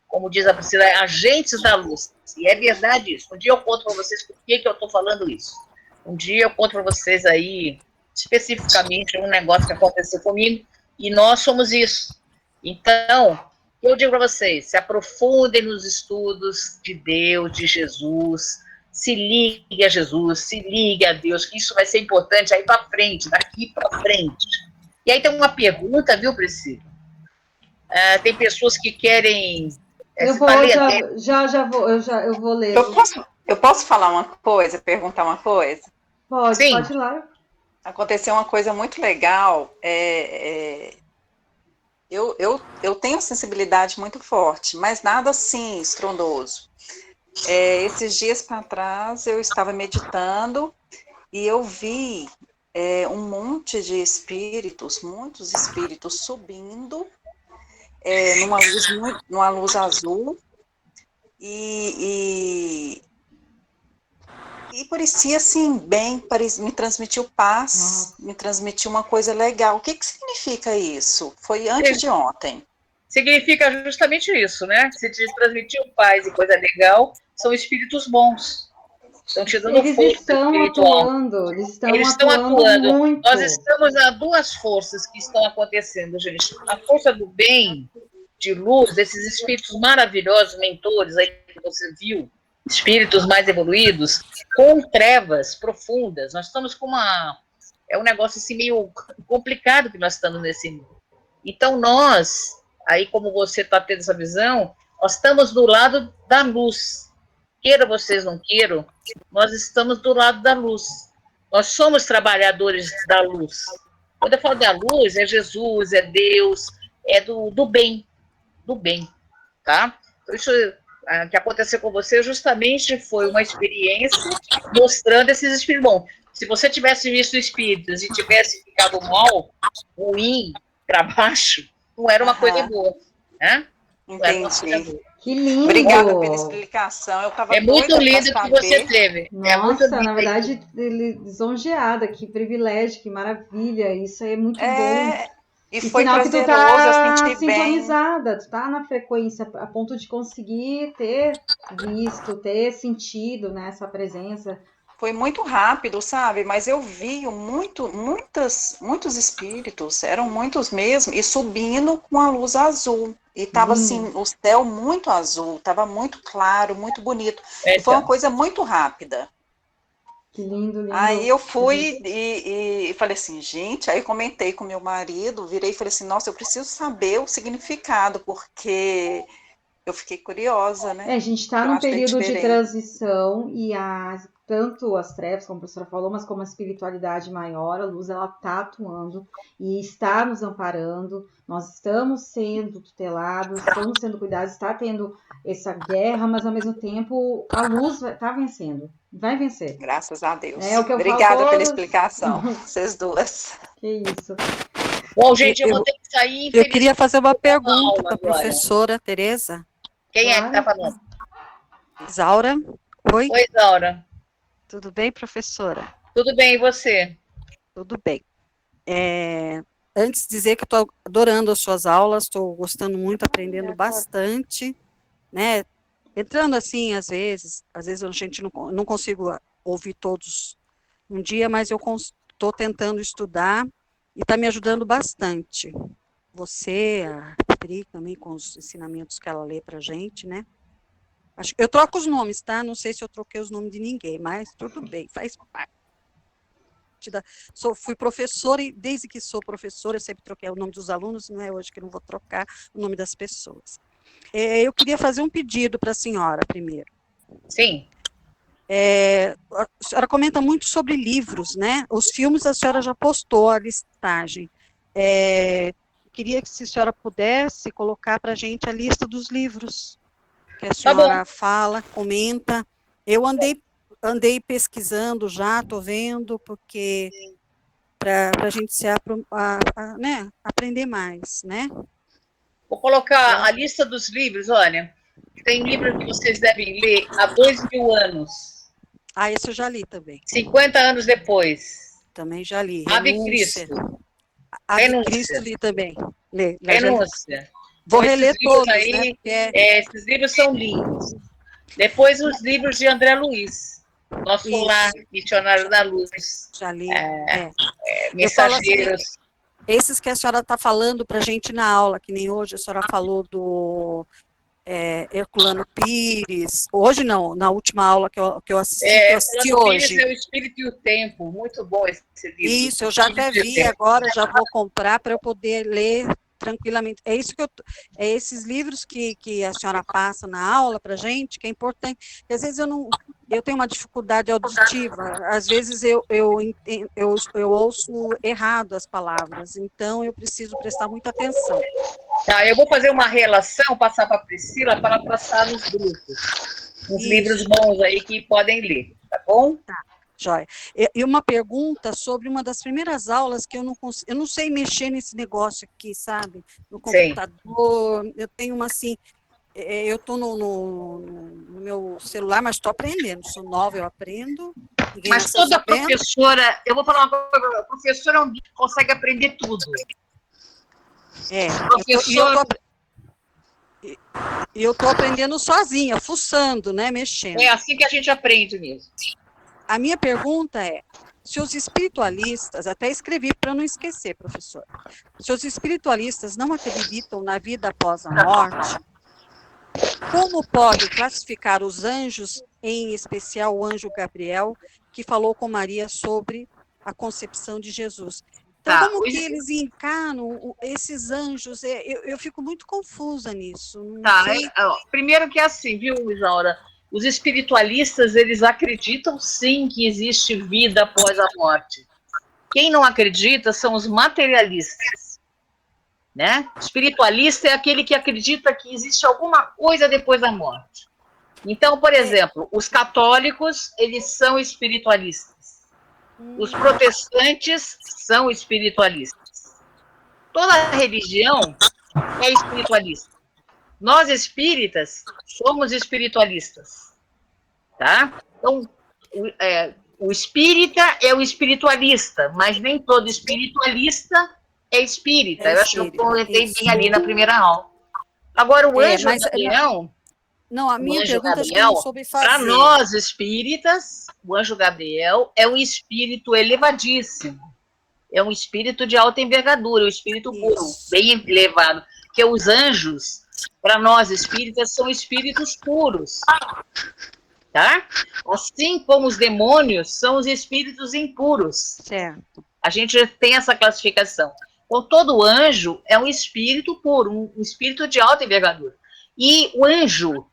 como diz a Priscila, agentes da luz. E é verdade isso. Um dia eu conto para vocês por que eu estou falando isso. Um dia eu conto para vocês aí, especificamente, um negócio que aconteceu comigo, e nós somos isso. Então, eu digo para vocês, se aprofundem nos estudos de Deus, de Jesus, se ligue a Jesus, se ligue a Deus, que isso vai ser importante aí para frente, daqui para frente. E aí tem uma pergunta, viu, Priscila? Tem pessoas que querem... Eu vou ler. Eu posso falar uma coisa, perguntar uma coisa? Pode ir lá. Aconteceu uma coisa muito legal. Eu tenho sensibilidade muito forte, mas nada assim estrondoso. Esses dias para trás eu estava meditando e eu vi um monte de espíritos, muitos espíritos subindo numa luz azul e parecia assim, me transmitiu paz, me transmitiu uma coisa legal. O que significa isso? Foi antes de ontem. Significa justamente isso, né? Se te transmitiu paz e coisa legal, são espíritos bons. Estão te dando força espiritual. Eles estão atuando muito. Nós estamos a duas forças que estão acontecendo, gente. A força do bem, de luz, desses espíritos maravilhosos, mentores aí que você viu, espíritos mais evoluídos, com trevas profundas. Nós estamos com um negócio assim meio complicado que nós estamos nesse mundo. Então nós, aí como você está tendo essa visão, nós estamos do lado da luz. Queira vocês não queiram, nós estamos do lado da luz. Nós somos trabalhadores da luz. Quando eu falo da luz, é Jesus, é Deus, é do bem, tá? Então, isso que aconteceu com você justamente foi uma experiência mostrando esses espíritos. Bom, se você tivesse visto espíritos e tivesse ficado mal, ruim, para baixo, não era uma coisa boa, né? Entendi. Que lindo! Obrigada pela explicação. Eu estava É muito doida lindo para que você saber. teve. É muito Nossa, lindo. na verdade, lisonjeada, que privilégio, que maravilha. Isso aí é muito bom. E E foi sinal que tu prazeroso, eu tá senti bem. sintonizada, tu tá na frequência a ponto de conseguir ter visto, ter sentido, né, essa presença. Foi muito rápido, sabe? Mas eu vi muitos espíritos, eram muitos mesmo, e subindo com a luz azul. E tava assim, Lindo. o céu muito azul, tava muito claro, muito bonito. E foi uma Então, coisa muito rápida. Que lindo, Aí lindo. eu fui e falei assim, gente, aí comentei com meu marido, virei e falei assim, nossa, eu preciso saber o significado, porque eu fiquei curiosa, né? A gente está Que eu num achei período de diferente. transição e tanto as trevas, como a professora falou, mas como a espiritualidade maior, a luz, ela está atuando e está nos amparando. Nós estamos sendo tutelados, estamos sendo cuidados, está tendo essa guerra, mas ao mesmo tempo a luz está vencendo, vai vencer. Graças a É Deus. o que eu falo Obrigada pela todos. explicação, vocês duas. Que isso. bom, gente, eu vou ter que sair, Eu queria fazer uma infelizmente, uma pergunta aula para a agora. professora Tereza. Quem é que está Claro. falando? Isaura. Oi, Oi, Isaura. tudo bem, professora? Tudo bem, e você? Tudo bem. Antes de dizer que estou adorando as suas aulas, estou gostando muito, aprendendo bastante, né? Entrando assim, às vezes a gente não consigo ouvir todos um dia, mas eu estou tentando estudar e está me ajudando bastante. Você, a Pri, também com os ensinamentos que ela lê para a gente, né? Eu troco os nomes, tá? Não sei se eu troquei os nomes de ninguém, mas tudo bem, faz parte. Fui professora e desde que sou professora, eu sempre troquei o nome dos alunos, não é hoje que eu não vou trocar o nome das pessoas. Eu queria fazer um pedido para a senhora primeiro. Sim. A senhora comenta muito sobre livros, né? Os filmes a senhora já postou a listagem. Queria que se a senhora pudesse colocar para a gente a lista dos livros que a senhora fala, comenta. Eu andei pesquisando já, estou vendo, porque para a gente né, aprender mais, né? Vou colocar a lista dos livros, olha. Tem livro que vocês devem ler há 2000 anos. Esse eu já li também. 50 anos depois. Também já li. Ave Renúncia. Cristo. Ave Cristo li também. Renúncia. Vou então, reler todos, aí, né? Esses livros são lindos. Depois os livros de André Luiz. Nosso Lar, Missionário da Luz. Já li. Mensageiros. Assim, esses que a senhora está falando para a gente na aula, que nem hoje a senhora falou do Herculano Pires. Hoje não, na última aula que eu assisti hoje. Pires é o Espírito e o Tempo. Muito bom esse livro. Isso, eu já até vi agora, já vou comprar para eu poder ler tranquilamente. Esses livros que a senhora passa na aula para a gente, que é importante. Às vezes eu tenho uma dificuldade auditiva, às vezes eu ouço errado as palavras, então eu preciso prestar muita atenção. Tá, eu vou fazer uma relação, passar para a Priscila para ela passar nos grupos. Uns livros bons aí que podem ler, tá bom? Tá. Joia. E uma pergunta sobre uma das primeiras aulas que eu não sei mexer nesse negócio aqui, sabe? No computador, eu tenho uma assim, eu estou no meu celular, mas estou aprendendo, sou nova, eu aprendo. Mas toda professora, eu vou falar uma coisa, a professora consegue aprender tudo. Eu estou aprendendo sozinha, fuçando, né, mexendo. É assim que a gente aprende mesmo. A minha pergunta é, se os espiritualistas, até escrevi para não esquecer, professor, se os espiritualistas não acreditam na vida após a morte, como pode classificar os anjos, em especial o anjo Gabriel, que falou com Maria sobre a concepção de Jesus? Então, como que eles encarnam esses anjos? Eu fico muito confusa nisso. Primeiro que é assim, viu, Isaura? Os espiritualistas, eles acreditam sim que existe vida após a morte. Quem não acredita são os materialistas, né? Espiritualista é aquele que acredita que existe alguma coisa depois da morte. Então, por exemplo, os católicos, eles são espiritualistas. Os protestantes são espiritualistas. Toda religião é espiritualista. Nós espíritas somos espiritualistas, tá? Então, o espírita é o espiritualista, mas nem todo espiritualista é espírita. Eu acho que eu comentei bem ali na primeira aula. Agora, o anjo Gabriel... Não, a minha pergunta é que eu não soube fazer. Para nós espíritas, o anjo Gabriel é um espírito elevadíssimo. É um espírito de alta envergadura, um espírito puro, bem elevado. Porque os anjos, para nós espíritas, são espíritos puros. Tá? Assim como os demônios são os espíritos impuros. Certo. A gente tem essa classificação. Então, todo anjo é um espírito puro, um espírito de alta envergadura. E o anjo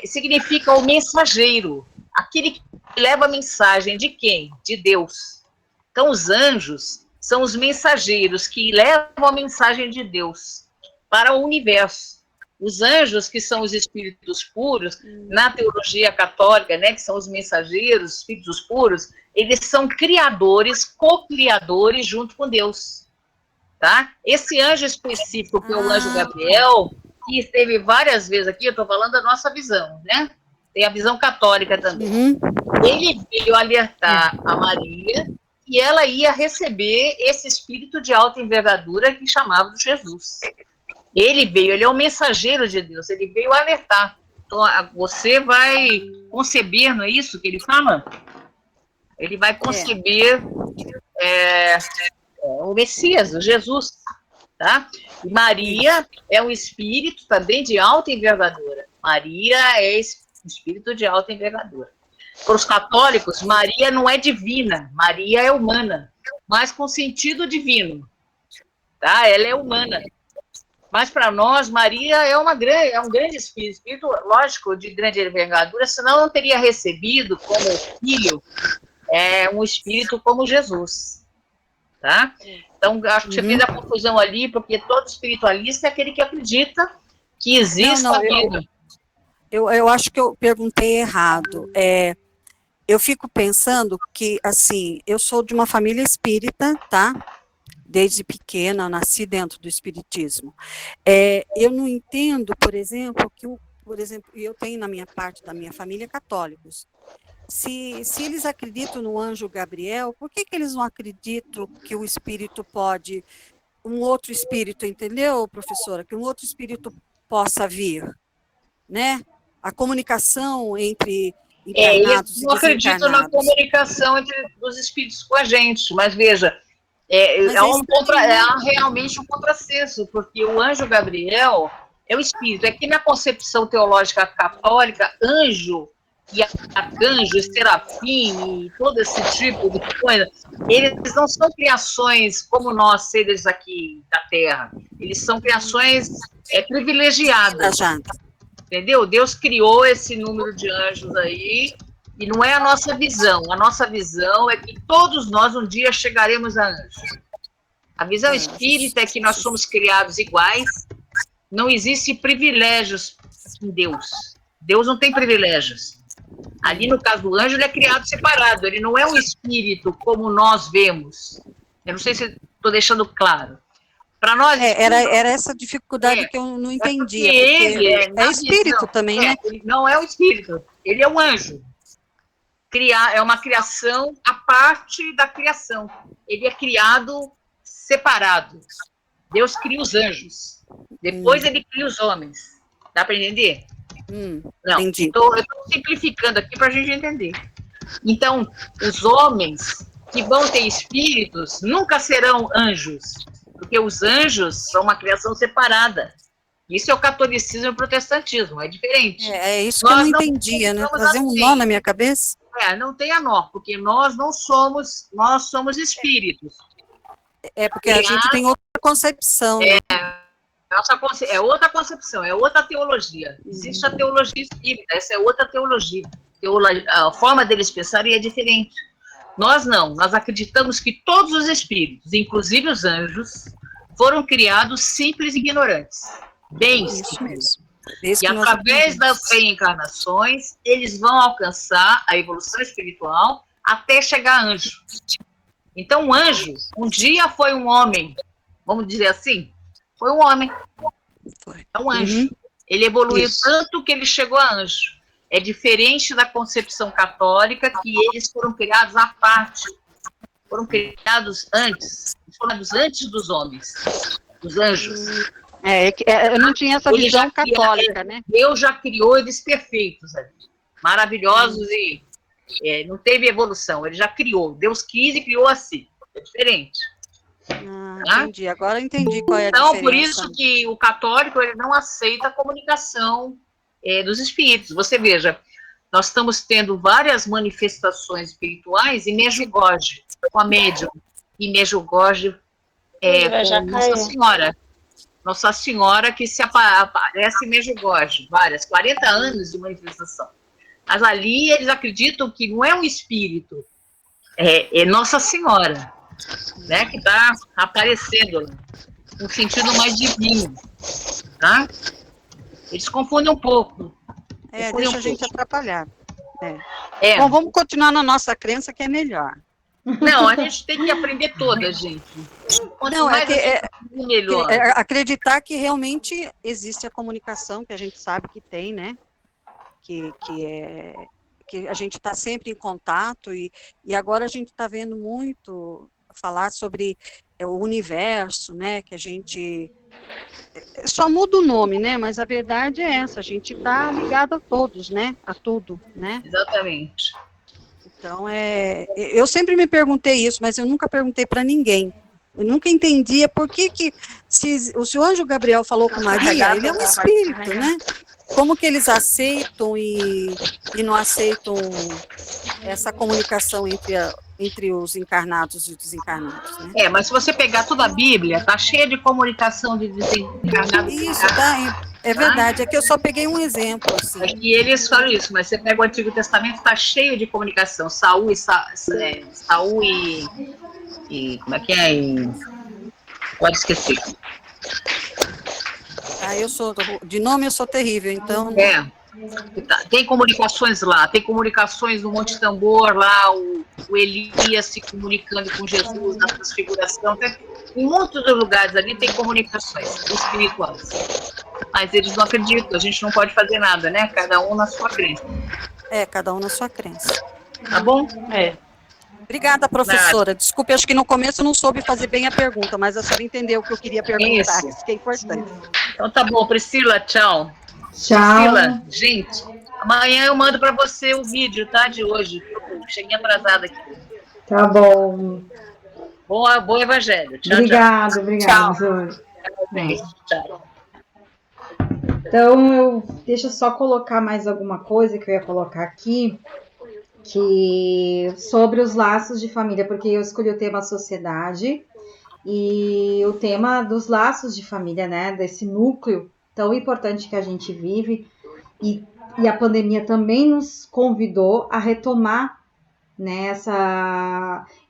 significa o mensageiro, aquele que leva a mensagem de quem? De Deus. Então, os anjos são os mensageiros que levam a mensagem de Deus para o universo. Os anjos, que são os espíritos puros, na teologia católica, né, que são os mensageiros, espíritos puros, eles são criadores, co-criadores junto com Deus. Tá? Esse anjo específico, que é o anjo Gabriel, que esteve várias vezes aqui, eu estou falando da nossa visão, né? Tem a visão católica também. Ele veio alertar a Maria que ela ia receber esse espírito de alta envergadura que chamava de Jesus. Ele é o mensageiro de Deus, ele veio alertar. Então, você vai conceber, não é isso que ele fala? Ele vai conceber o Messias, o Jesus, tá? E Maria é um espírito também de alta envergadura. Maria é espírito de alta envergadura. Para os católicos, Maria não é divina, Maria é humana, mas com sentido divino, tá? Ela é humana. Mas para nós, Maria é um grande espírito, lógico, de grande envergadura, senão não teria recebido como filho um espírito como Jesus. Tá? Então, acho que você fez a confusão ali, porque todo espiritualista é aquele que acredita que existe a vida. Eu acho que eu perguntei errado. Eu fico pensando que, assim, eu sou de uma família espírita, tá? Desde pequena, nasci dentro do espiritismo. Eu não entendo, por exemplo, eu tenho na minha parte da minha família católicos. Se eles acreditam no anjo Gabriel, por que eles não acreditam que o espírito pode, um outro espírito, entendeu, professora? Que um outro espírito possa vir, né? A comunicação entre encarnados e desencarnados. Eu não acredito na comunicação entre os espíritos com a gente, mas veja, há realmente um contrassenso, porque o anjo Gabriel é o espírito. É que na concepção teológica católica, anjo e arcanjo, serafim, e todo esse tipo de coisa, eles não são criações como nós, seres aqui da Terra. Eles são criações privilegiadas. Entendeu? Deus criou esse número de anjos aí, e não é a nossa visão. A nossa visão é que todos nós um dia chegaremos a anjos. A visão espírita é que nós somos criados iguais, não existem privilégios em Deus. Deus não tem privilégios. Ali, no caso do anjo, ele é criado separado, ele não é um espírito como nós vemos. Eu não sei se estou deixando claro. Para nós... Era essa dificuldade que eu não entendia. Ele é espírito também, né? Ele não é um espírito, ele é um anjo. É uma criação à parte da criação. Ele é criado separado. Deus cria os anjos. Depois ele cria os homens. Dá para entender? Não, eu estou simplificando aqui para a gente entender. Então, os homens que vão ter espíritos nunca serão anjos, porque os anjos são uma criação separada. Isso é o catolicismo e o protestantismo, é diferente. É isso que eu não entendia, né? Fazer um nó na minha cabeça. Não tem a nó, porque nós somos espíritos. Porque a gente tem outra concepção. Né? É outra concepção, é outra teologia. Existe a teologia espírita, essa é outra teologia. A forma deles pensarem é diferente. Nós não, nós acreditamos que todos os espíritos, inclusive os anjos, foram criados simples e ignorantes. Bem simples. E através das reencarnações, eles vão alcançar a evolução espiritual até chegar a anjo. Então, o anjo, um dia foi um homem, vamos dizer assim, foi um homem. É um anjo. Ele evoluiu Isso. tanto que ele chegou a anjo. É diferente da concepção católica, que eles foram criados à parte. Foram criados antes. Foram criados antes dos homens, dos anjos. Eu não tinha essa Ele visão já cria- católica, né? Deus já criou eles perfeitos ali. Maravilhosos e não teve evolução. Ele já criou. Deus quis e criou assim. É diferente. Tá? Entendi. Agora eu entendi qual é a Então, diferença. por isso que o católico ele não aceita a comunicação dos espíritos. Você veja, nós estamos tendo várias manifestações espirituais em Medjugorje, com a médium. E Medjugorje com Nossa Senhora. Nossa Senhora que se aparece em Medjugorje, várias, 40 anos de manifestação. Mas ali eles acreditam que não é um espírito, é Nossa Senhora, né, que está aparecendo lá, no sentido mais divino, tá? Eles confundem um pouco. Deixa a gente atrapalhar. Bom, vamos continuar na nossa crença, que é melhor. Não, a gente tem que aprender todas, gente. Quanto mais melhor. Acreditar que realmente existe a comunicação, que a gente sabe que tem, né? Que a gente está sempre em contato, e agora a gente está vendo muito falar sobre o universo, né? Que a gente só muda o nome, né? Mas a verdade é essa, a gente está ligado a todos, né? A tudo, né? Exatamente. Então, eu sempre me perguntei isso, mas eu nunca perguntei para ninguém. Eu nunca entendia por que se o anjo Gabriel falou com Maria, ele é um espírito, né? Como que eles aceitam e não aceitam essa comunicação entre os encarnados e os desencarnados, né? Mas se você pegar toda a Bíblia, tá cheia de comunicação de desencarnados. Isso, tá? É verdade, é que eu só peguei um exemplo, assim. É que eles falam isso, mas você pega o Antigo Testamento, está cheio de comunicação. Saul e como é que é? Pode esquecer. De nome eu sou terrível, então... Tem comunicações lá, tem comunicações no Monte Tambor, lá o Elias se comunicando com Jesus na transfiguração. Em muitos lugares ali tem comunicações espirituais. Mas eles não acreditam, a gente não pode fazer nada, né? Cada um na sua crença. Cada um na sua crença. Tá bom? Obrigada, professora. Desculpe, acho que no começo eu não soube fazer bem a pergunta, mas a senhora entendeu o que eu queria perguntar, isso que é importante. Então tá bom, Priscila, tchau. Tchau. Priscila, gente, amanhã eu mando para você o vídeo, tá, de hoje. Cheguei atrasada aqui. Tá bom. Bom evangelho. Tchau, obrigada. Tchau. Então, deixa eu só colocar mais alguma coisa que eu ia colocar aqui, sobre os laços de família, porque eu escolhi o tema sociedade e o tema dos laços de família, né, desse núcleo tão importante que a gente vive, e a pandemia também nos convidou a retomar, né,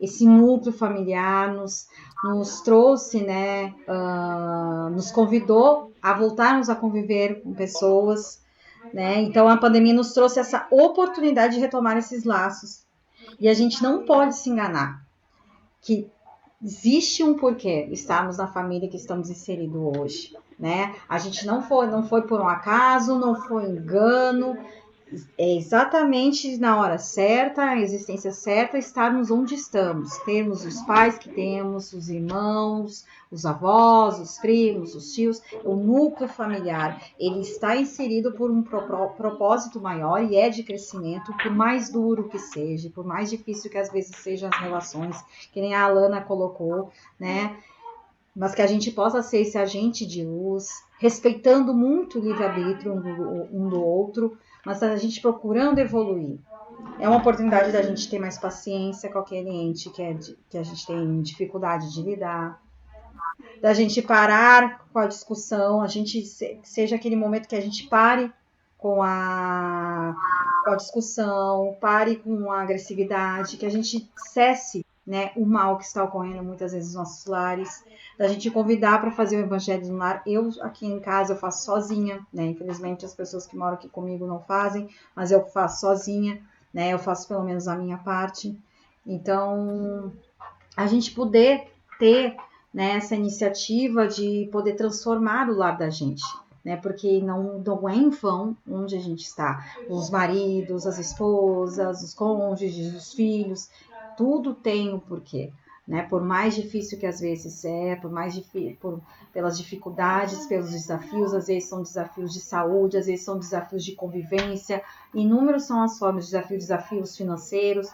esse núcleo familiar, nos trouxe, né, nos convidou a voltarmos a conviver com pessoas, né? Então a pandemia nos trouxe essa oportunidade de retomar esses laços, e a gente não pode se enganar que existe um porquê estarmos na família que estamos inseridos hoje, né? A gente não foi por um acaso, não foi engano, é exatamente na hora certa, a existência certa, estarmos onde estamos, termos os pais que temos, os irmãos, os avós, os primos, os tios, o núcleo familiar, ele está inserido por um propósito maior e é de crescimento, por mais duro que seja, por mais difícil que às vezes sejam as relações, que nem a Alana colocou, né? Mas que a gente possa ser esse agente de luz, respeitando muito o livre-arbítrio um do outro, mas a gente procurando evoluir. É uma oportunidade da gente ter mais paciência com aquele ente que a gente tem dificuldade de lidar, da gente parar com a discussão, a gente seja aquele momento que a gente pare com a discussão, pare com a agressividade, que a gente cesse, né, o mal que está ocorrendo muitas vezes nos nossos lares, da gente convidar para fazer o evangelho no lar. Eu aqui em casa eu faço sozinha, né? Infelizmente as pessoas que moram aqui comigo não fazem, mas eu faço sozinha, né? Eu faço pelo menos a minha parte. Então, a gente poder ter, né, essa iniciativa de poder transformar o lar da gente, né? Porque não é em vão onde a gente está. Os maridos, as esposas, os cônjuges, os filhos, tudo tem um porquê. Né, por mais difícil que às vezes pelas dificuldades, pelos desafios, às vezes são desafios de saúde, às vezes são desafios de convivência, inúmeros são as formas de desafios financeiros,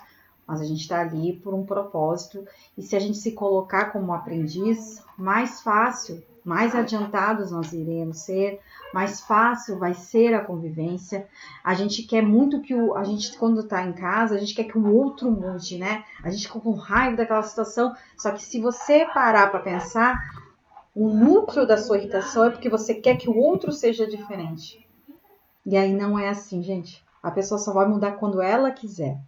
mas a gente está ali por um propósito, e se a gente se colocar como aprendiz, mais fácil, mais adiantados nós iremos ser, mais fácil vai ser a convivência. A gente quer muito a gente, quando está em casa, a gente quer que o outro mude, né? A gente fica com raiva daquela situação, só que se você parar para pensar, o núcleo da sua irritação é porque você quer que o outro seja diferente. E aí não é assim, gente. A pessoa só vai mudar quando ela quiser.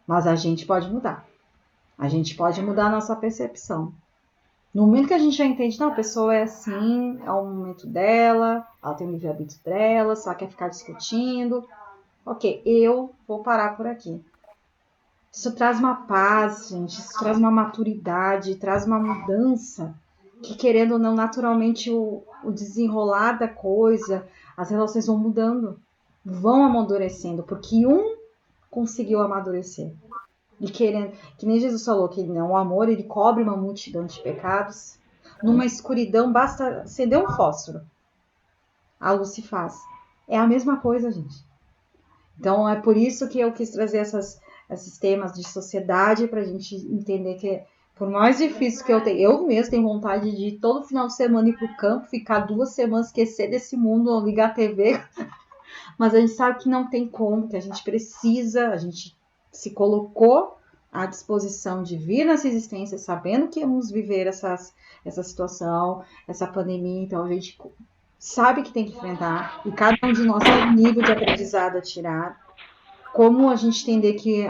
Mas a gente pode mudar. A gente pode mudar a nossa percepção. No momento que a gente já entende, não, a pessoa é assim, é o momento dela, ela tem o livre-arbítrio dela, só quer ficar discutindo. Ok, eu vou parar por aqui. Isso traz uma paz, gente, isso traz uma maturidade, traz uma mudança, que querendo ou não, naturalmente o desenrolar da coisa, as relações vão mudando, vão amadurecendo, porque um conseguiu amadurecer. E querendo, que nem Jesus falou, que o amor, ele cobre uma multidão de pecados. Numa escuridão, basta acender um fósforo. A luz se faz. É a mesma coisa, gente. Então, é por isso que eu quis trazer esses temas de sociedade, para a gente entender que, por mais difícil que eu mesmo tenho vontade de ir todo final de semana ir para o campo, ficar 2 semanas, esquecer desse mundo, ligar a TV. Mas a gente sabe que não tem como, que a gente precisa, a gente se colocou à disposição de vir nessa existência, sabendo que íamos viver essa situação, essa pandemia. Então a gente sabe que tem que enfrentar, e cada um de nós tem um nível de aprendizado a tirar. Como a gente entender que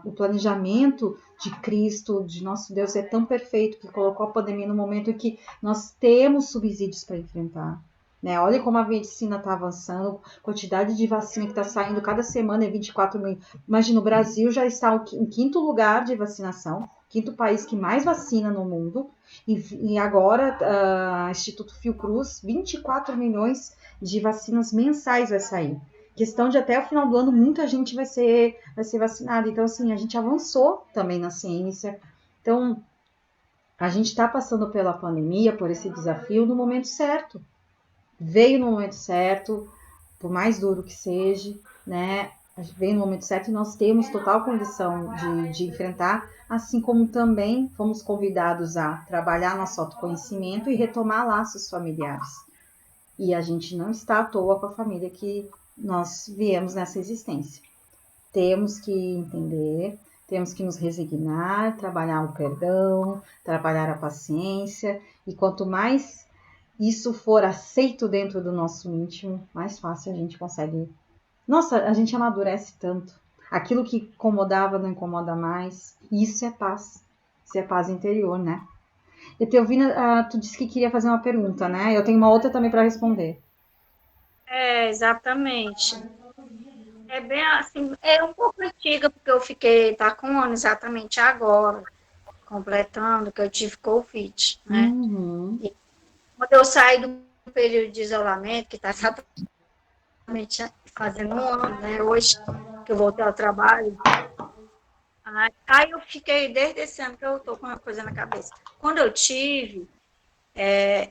o planejamento de Cristo, de nosso Deus, é tão perfeito, que colocou a pandemia no momento em que nós temos subsídios para enfrentar. Né? Olha como a medicina está avançando, a quantidade de vacina que está saindo cada semana é 24 mil. Imagina, o Brasil já está em 5º lugar de vacinação, 5º país que mais vacina no mundo, e agora, Instituto Fiocruz, 24 milhões de vacinas mensais vai sair. Questão de até o final do ano, muita gente vai ser vacinada. Então, assim, a gente avançou também na ciência. Então, a gente está passando pela pandemia, por esse desafio, no momento certo. Veio no momento certo, por mais duro que seja, né? Veio no momento certo e nós temos total condição de enfrentar, assim como também fomos convidados a trabalhar nosso autoconhecimento e retomar laços familiares. E a gente não está à toa com a família que nós viemos nessa existência. Temos que entender, temos que nos resignar, trabalhar o perdão, trabalhar a paciência, e quanto mais isso for aceito dentro do nosso íntimo, mais fácil a gente consegue. Nossa, a gente amadurece tanto. Aquilo que incomodava não incomoda mais. Isso é paz. Isso é paz interior, né? Eu te ouvindo, tu disse que queria fazer uma pergunta, né? Eu tenho uma outra também para responder. Exatamente. É bem assim, é um pouco antiga, porque eu tá com um ano exatamente agora, completando, que eu tive Covid, né? Uhum. E quando eu saí do período de isolamento, que está exatamente fazendo um ano, né? Hoje, que eu voltei ao trabalho, aí eu fiquei, desde esse ano que eu tô com uma coisa na cabeça. Quando eu tive,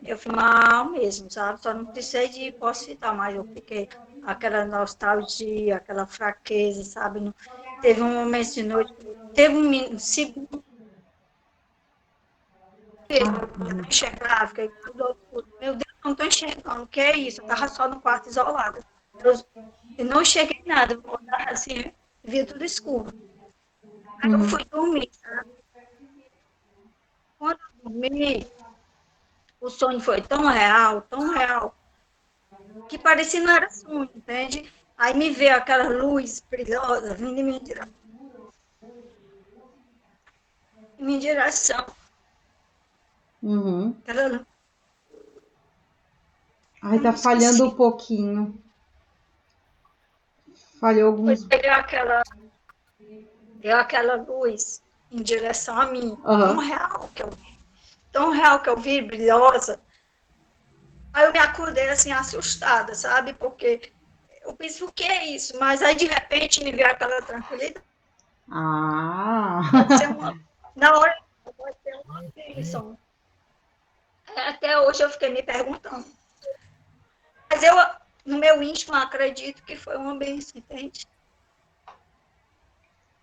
eu fui mal mesmo, sabe? Só não precisei de posse vital, mas eu fiquei aquela nostalgia, aquela fraqueza, sabe? Não, teve um momento de noite, teve um segundo, eu enxergava, fiquei tudo escuro. Meu Deus, não estou enxergando, o que é isso? Eu estava só no quarto isolado. Eu não enxerguei nada, assim, via tudo escuro. Aí eu fui dormir, sabe? Quando eu dormi, o sonho foi tão real, que parecia não era sonho, entende? Aí me veio aquela luz brilhosa vindo em minha direção. Uhum. Aquela... Ai, tá falhando um pouquinho. Falhou alguns... Deu aquela luz em direção a mim, Uhum. tão real que eu vi, brilhosa. Aí eu me acordei assim, assustada, sabe? Porque eu pensei, o que é isso? Mas aí, de repente, me veio aquela tranquilidade. Pode ser na hora, pode ser uma bênção. Até hoje eu fiquei me perguntando. Mas eu, no meu íntimo, acredito que foi uma bênção, entende?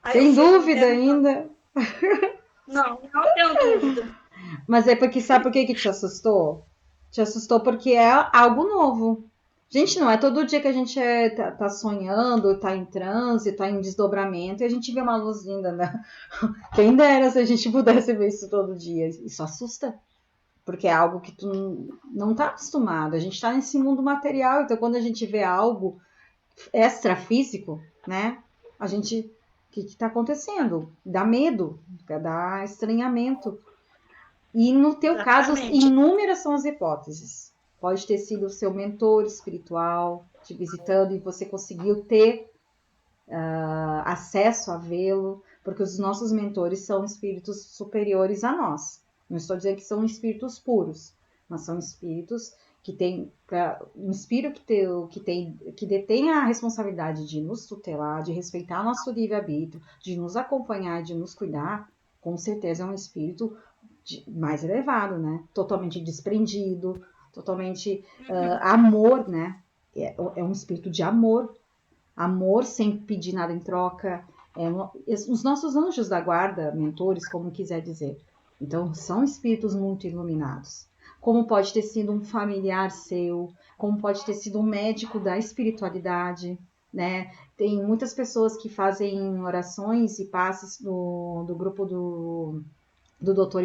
Aí Tem dúvida ainda? Não tenho dúvida. Mas é porque, sabe por que te assustou? Te assustou porque é algo novo. Gente, não é todo dia que a gente tá sonhando, tá em transe, tá em desdobramento e a gente vê uma luz linda, né? Quem dera se a gente pudesse ver isso todo dia. Isso assusta. Porque é algo que tu não tá acostumado. A gente tá nesse mundo material, então quando a gente vê algo extrafísico, né? A gente... O que está acontecendo? Dá medo, dá estranhamento. E no teu caso, inúmeras são as hipóteses. Pode ter sido o seu mentor espiritual te visitando e você conseguiu ter acesso a vê-lo, porque os nossos mentores são espíritos superiores a nós. Não estou dizendo que são espíritos puros, mas são espíritos que têm um espírito que detém a responsabilidade de nos tutelar, de respeitar nosso livre-arbítrio, de nos acompanhar, de nos cuidar. Com certeza é um espírito mais elevado, né? Totalmente desprendido, totalmente amor, né? É um espírito de amor sem pedir nada em troca. Os nossos anjos da guarda, mentores, como quiser dizer. Então, são espíritos muito iluminados. Como pode ter sido um familiar seu, como pode ter sido um médico da espiritualidade, né? Tem muitas pessoas que fazem orações e passes do grupo do Dr.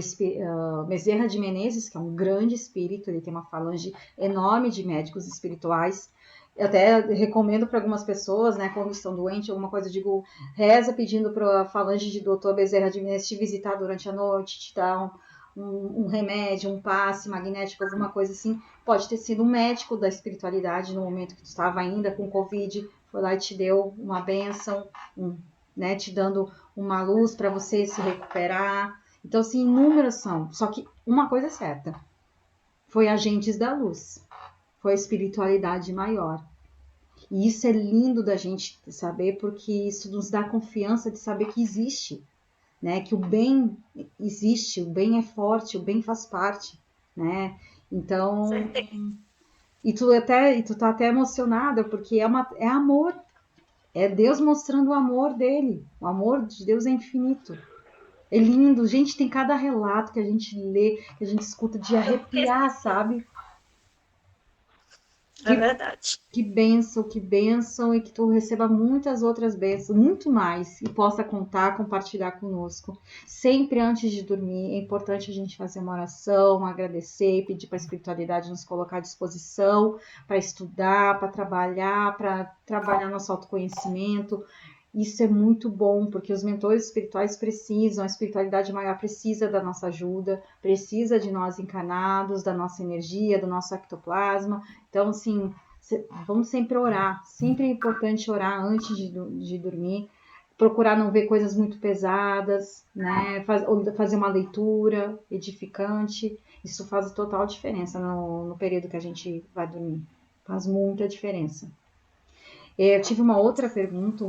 Bezerra de Menezes, que é um grande espírito, ele tem uma falange enorme de médicos espirituais. Eu até recomendo para algumas pessoas, né, quando estão doentes, alguma coisa, eu digo, reza pedindo para a falange de Dr. Bezerra de Menezes te visitar durante a noite, te dar um remédio, um passe magnético, alguma coisa assim. Pode ter sido um médico da espiritualidade no momento que tu estava ainda com Covid, foi lá e te deu uma bênção, né, te dando uma luz para você se recuperar. Então, assim, inúmeras são. Só que uma coisa é certa. Foi agentes da luz. Foi a espiritualidade maior. E isso é lindo da gente saber, porque isso nos dá confiança de saber que existe. Né? Que o bem existe, o bem é forte, o bem faz parte. Né? Então... E tu tá até emocionada, porque é amor. É Deus mostrando o amor dele. O amor de Deus é infinito. É lindo, gente, tem cada relato que a gente lê, que a gente escuta de arrepiar, sabe? É verdade. Que bênção, e que tu receba muitas outras bênçãos, muito mais, e possa contar, compartilhar conosco. Sempre antes de dormir, é importante a gente fazer uma oração, agradecer, pedir para a espiritualidade nos colocar à disposição, para estudar, para trabalhar nosso autoconhecimento. Isso é muito bom, porque os mentores espirituais precisam, a espiritualidade maior precisa da nossa ajuda, precisa de nós encarnados, da nossa energia, do nosso ectoplasma. Então, assim, vamos sempre orar. Sempre é importante orar antes de dormir. Procurar não ver coisas muito pesadas, né? Fazer uma leitura edificante. Isso faz total diferença no período que a gente vai dormir. Faz muita diferença. Eu tive uma outra pergunta,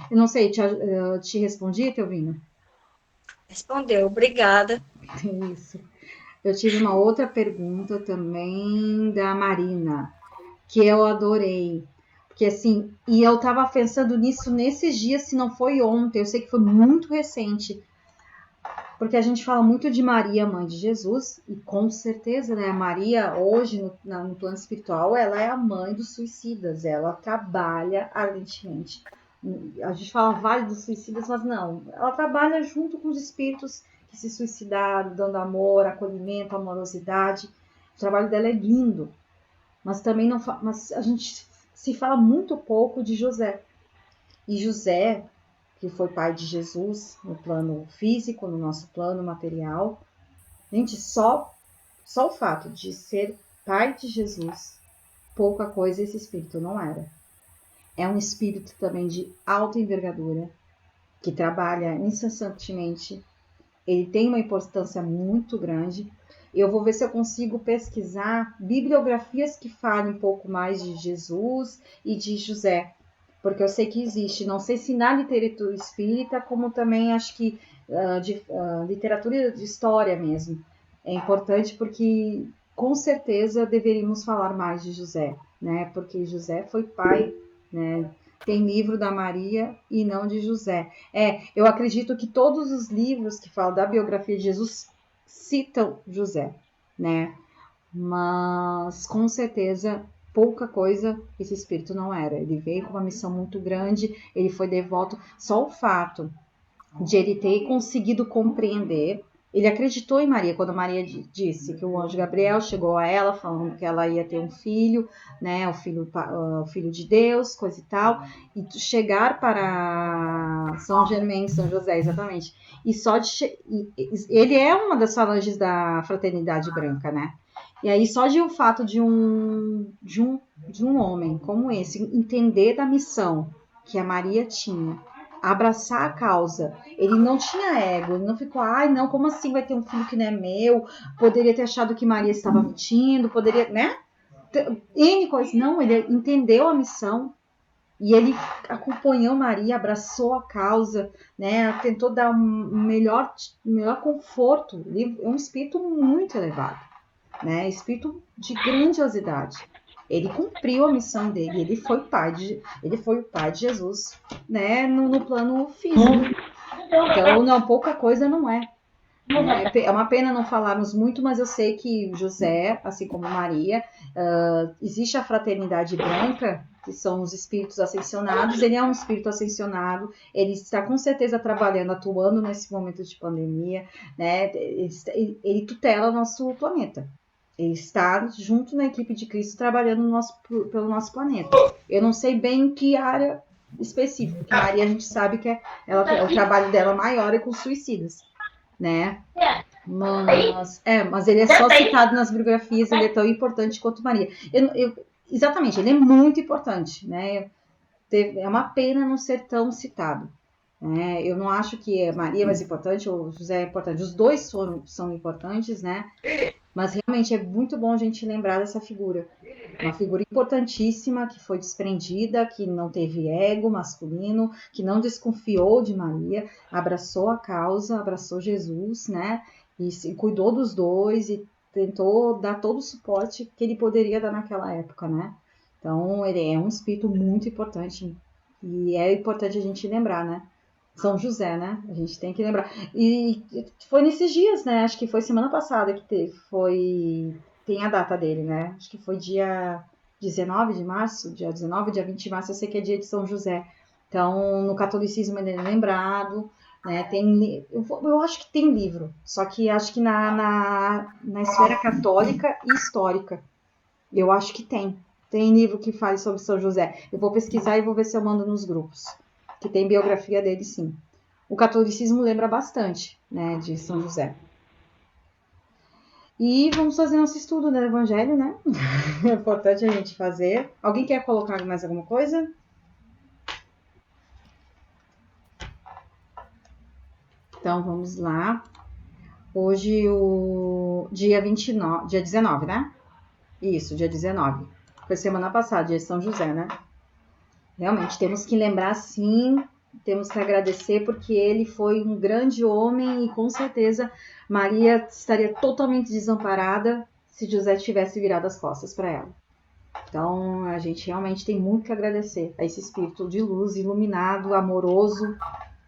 eu não sei, te respondi, Teovina? Respondeu, obrigada. Isso. Eu tive uma outra pergunta também da Marina, que eu adorei. Porque assim, e eu tava pensando nisso nesses dias, se não foi ontem, eu sei que foi muito recente. Porque a gente fala muito de Maria, mãe de Jesus, e com certeza, né, Maria, hoje, no plano espiritual, ela é a mãe dos suicidas, ela trabalha ardentemente. A gente fala Vale dos Suicidas, mas não, ela trabalha junto com os espíritos que se suicidaram, dando amor, acolhimento, amorosidade. O trabalho dela é lindo, mas também não, mas a gente se fala muito pouco de José. E José, que foi pai de Jesus no plano físico, no nosso plano material. Gente, só o fato de ser pai de Jesus, pouca coisa esse espírito não era. É um espírito também de alta envergadura, que trabalha incessantemente. Ele tem uma importância muito grande. Eu vou ver se eu consigo pesquisar bibliografias que falem um pouco mais de Jesus e de José, porque eu sei que existe. Não sei se na literatura espírita, como também acho que literatura de história mesmo. É importante porque, com certeza, deveríamos falar mais de José, né? Porque José foi pai, né? Tem livro da Maria e não de José. Eu acredito que todos os livros que falam da biografia de Jesus citam José, né? Mas, com certeza, pouca coisa esse espírito não era. Ele veio com uma missão muito grande, ele foi devoto. Só o fato de ele ter conseguido compreender. Ele acreditou em Maria quando Maria disse que o anjo Gabriel chegou a ela falando que ela ia ter um filho, né, o filho de Deus, coisa e tal, e chegar para São Germain, São José, exatamente. E ele é uma das falanges da Fraternidade Branca, né? E aí só de o fato de um homem como esse entender da missão que a Maria tinha, abraçar a causa. Ele não tinha ego, ele não ficou, não, como assim vai ter um filho que não é meu? Poderia ter achado que Maria estava mentindo, poderia, né? N coisas. Não, ele entendeu a missão e ele acompanhou Maria, abraçou a causa, né? Tentou dar um melhor conforto. Ele é um espírito muito elevado, né? Espírito de grandiosidade. Ele cumpriu a missão dele, ele foi o pai de Jesus, né, no plano físico. Então, não, pouca coisa não é. É uma pena não falarmos muito, mas eu sei que José, assim como Maria, existe a Fraternidade Branca, que são os espíritos ascensionados. Ele é um espírito ascensionado, ele está com certeza trabalhando, atuando nesse momento de pandemia, né? Ele tutela o nosso planeta. Ele está junto na equipe de Cristo trabalhando pelo nosso planeta. Eu não sei bem que área específica, porque Maria a gente sabe que o trabalho dela maior é com suicidas, né? Mas ele é só citado nas biografias, ele é tão importante quanto Maria. Exatamente, ele é muito importante, né? É uma pena não ser tão citado. Eu não acho que Maria é mais importante ou José é importante. Os dois são importantes, né? Mas realmente é muito bom a gente lembrar dessa figura. Uma figura importantíssima que foi desprendida, que não teve ego masculino, que não desconfiou de Maria, abraçou a causa, abraçou Jesus, né? E cuidou dos dois e tentou dar todo o suporte que ele poderia dar naquela época, né? Então, ele é um espírito muito importante. E é importante a gente lembrar, né? São José, né? A gente tem que lembrar. E foi nesses dias, né? Acho que foi semana passada que tem a data dele, né? Acho que foi dia 19 de março, dia 19, dia 20 de março, eu sei que é dia de São José. Então, no catolicismo ele é lembrado, né? Eu acho que tem livro, só que acho que na esfera católica e histórica, eu acho que tem livro que fale sobre São José. Eu vou pesquisar e vou ver se eu mando nos grupos, que tem biografia dele, sim. O catolicismo lembra bastante, né, de São José. E vamos fazer nosso estudo do Evangelho, né? É importante a gente fazer. Alguém quer colocar mais alguma coisa? Então, vamos lá. Hoje, o dia 19, né? Isso, dia 19. Foi semana passada, dia de São José, né? Realmente, temos que lembrar, sim, temos que agradecer, porque ele foi um grande homem e, com certeza, Maria estaria totalmente desamparada se José tivesse virado as costas para ela. Então, a gente realmente tem muito que agradecer a esse espírito de luz, iluminado, amoroso,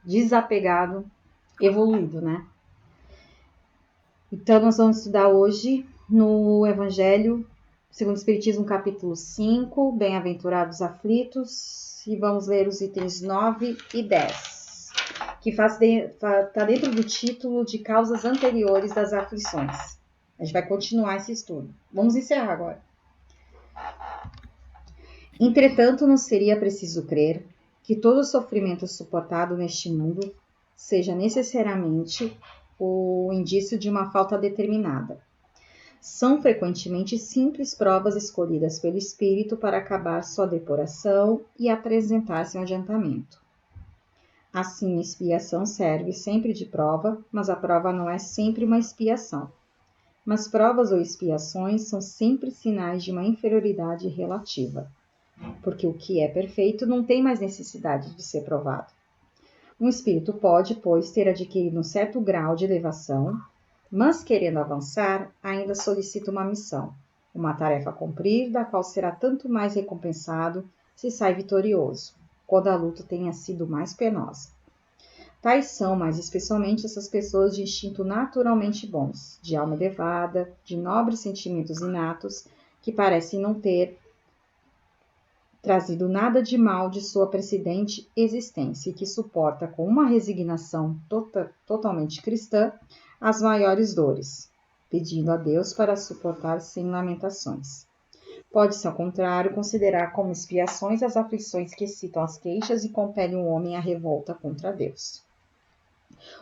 desapegado, evoluído, né? Então, nós vamos estudar hoje no Evangelho segundo o Espiritismo, capítulo 5, Bem-aventurados aflitos, e vamos ler os itens 9 e 10, que está dentro do título de Causas Anteriores das Aflições. A gente vai continuar esse estudo. Vamos encerrar agora. Entretanto, não seria preciso crer que todo sofrimento suportado neste mundo seja necessariamente o indício de uma falta determinada. São frequentemente simples provas escolhidas pelo espírito para acabar sua depuração e apresentar-se um adiantamento. Assim, a expiação serve sempre de prova, mas a prova não é sempre uma expiação. mas provas ou expiações são sempre sinais de uma inferioridade relativa, porque o que é perfeito não tem mais necessidade de ser provado. Um espírito pode, pois, ter adquirido um certo grau de elevação, mas querendo avançar, ainda solicita uma missão, uma tarefa a cumprir, da qual será tanto mais recompensado se sai vitorioso, quando a luta tenha sido mais penosa. Tais são, mais especialmente, essas pessoas de instinto naturalmente bons, de alma elevada, de nobres sentimentos inatos, que parecem não ter trazido nada de mal de sua precedente existência e que suporta com uma resignação totalmente cristã as maiores dores, pedindo a Deus para suportar sem lamentações. Pode-se, ao contrário, considerar como expiações as aflições que excitam as queixas e compelem o homem à revolta contra Deus.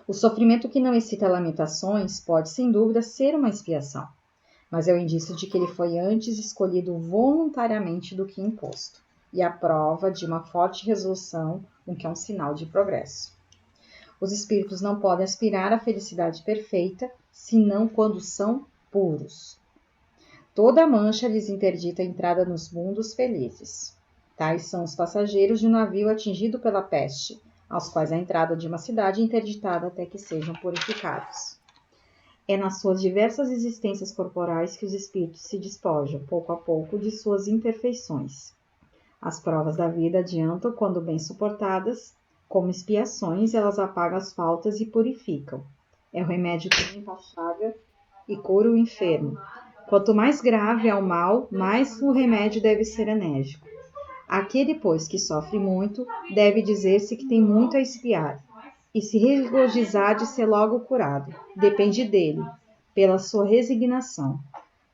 O sofrimento que não excita lamentações pode, sem dúvida, ser uma expiação, mas é o indício de que ele foi antes escolhido voluntariamente do que imposto, e a prova de uma forte resolução, o que é um sinal de progresso. Os espíritos não podem aspirar à felicidade perfeita, senão quando são puros. Toda mancha lhes interdita a entrada nos mundos felizes. Tais são os passageiros de um navio atingido pela peste, aos quais a entrada de uma cidade é interditada até que sejam purificados. É nas suas diversas existências corporais que os espíritos se despojam, pouco a pouco, de suas imperfeições. As provas da vida adiantam quando bem suportadas, como expiações, elas apagam as faltas e purificam. É o remédio que limpa a chaga e cura o enfermo. Quanto mais grave é o mal, mais o remédio deve ser enérgico. Aquele, pois, que sofre muito, deve dizer-se que tem muito a expiar, e se regozijar de ser logo curado. Depende dele, pela sua resignação.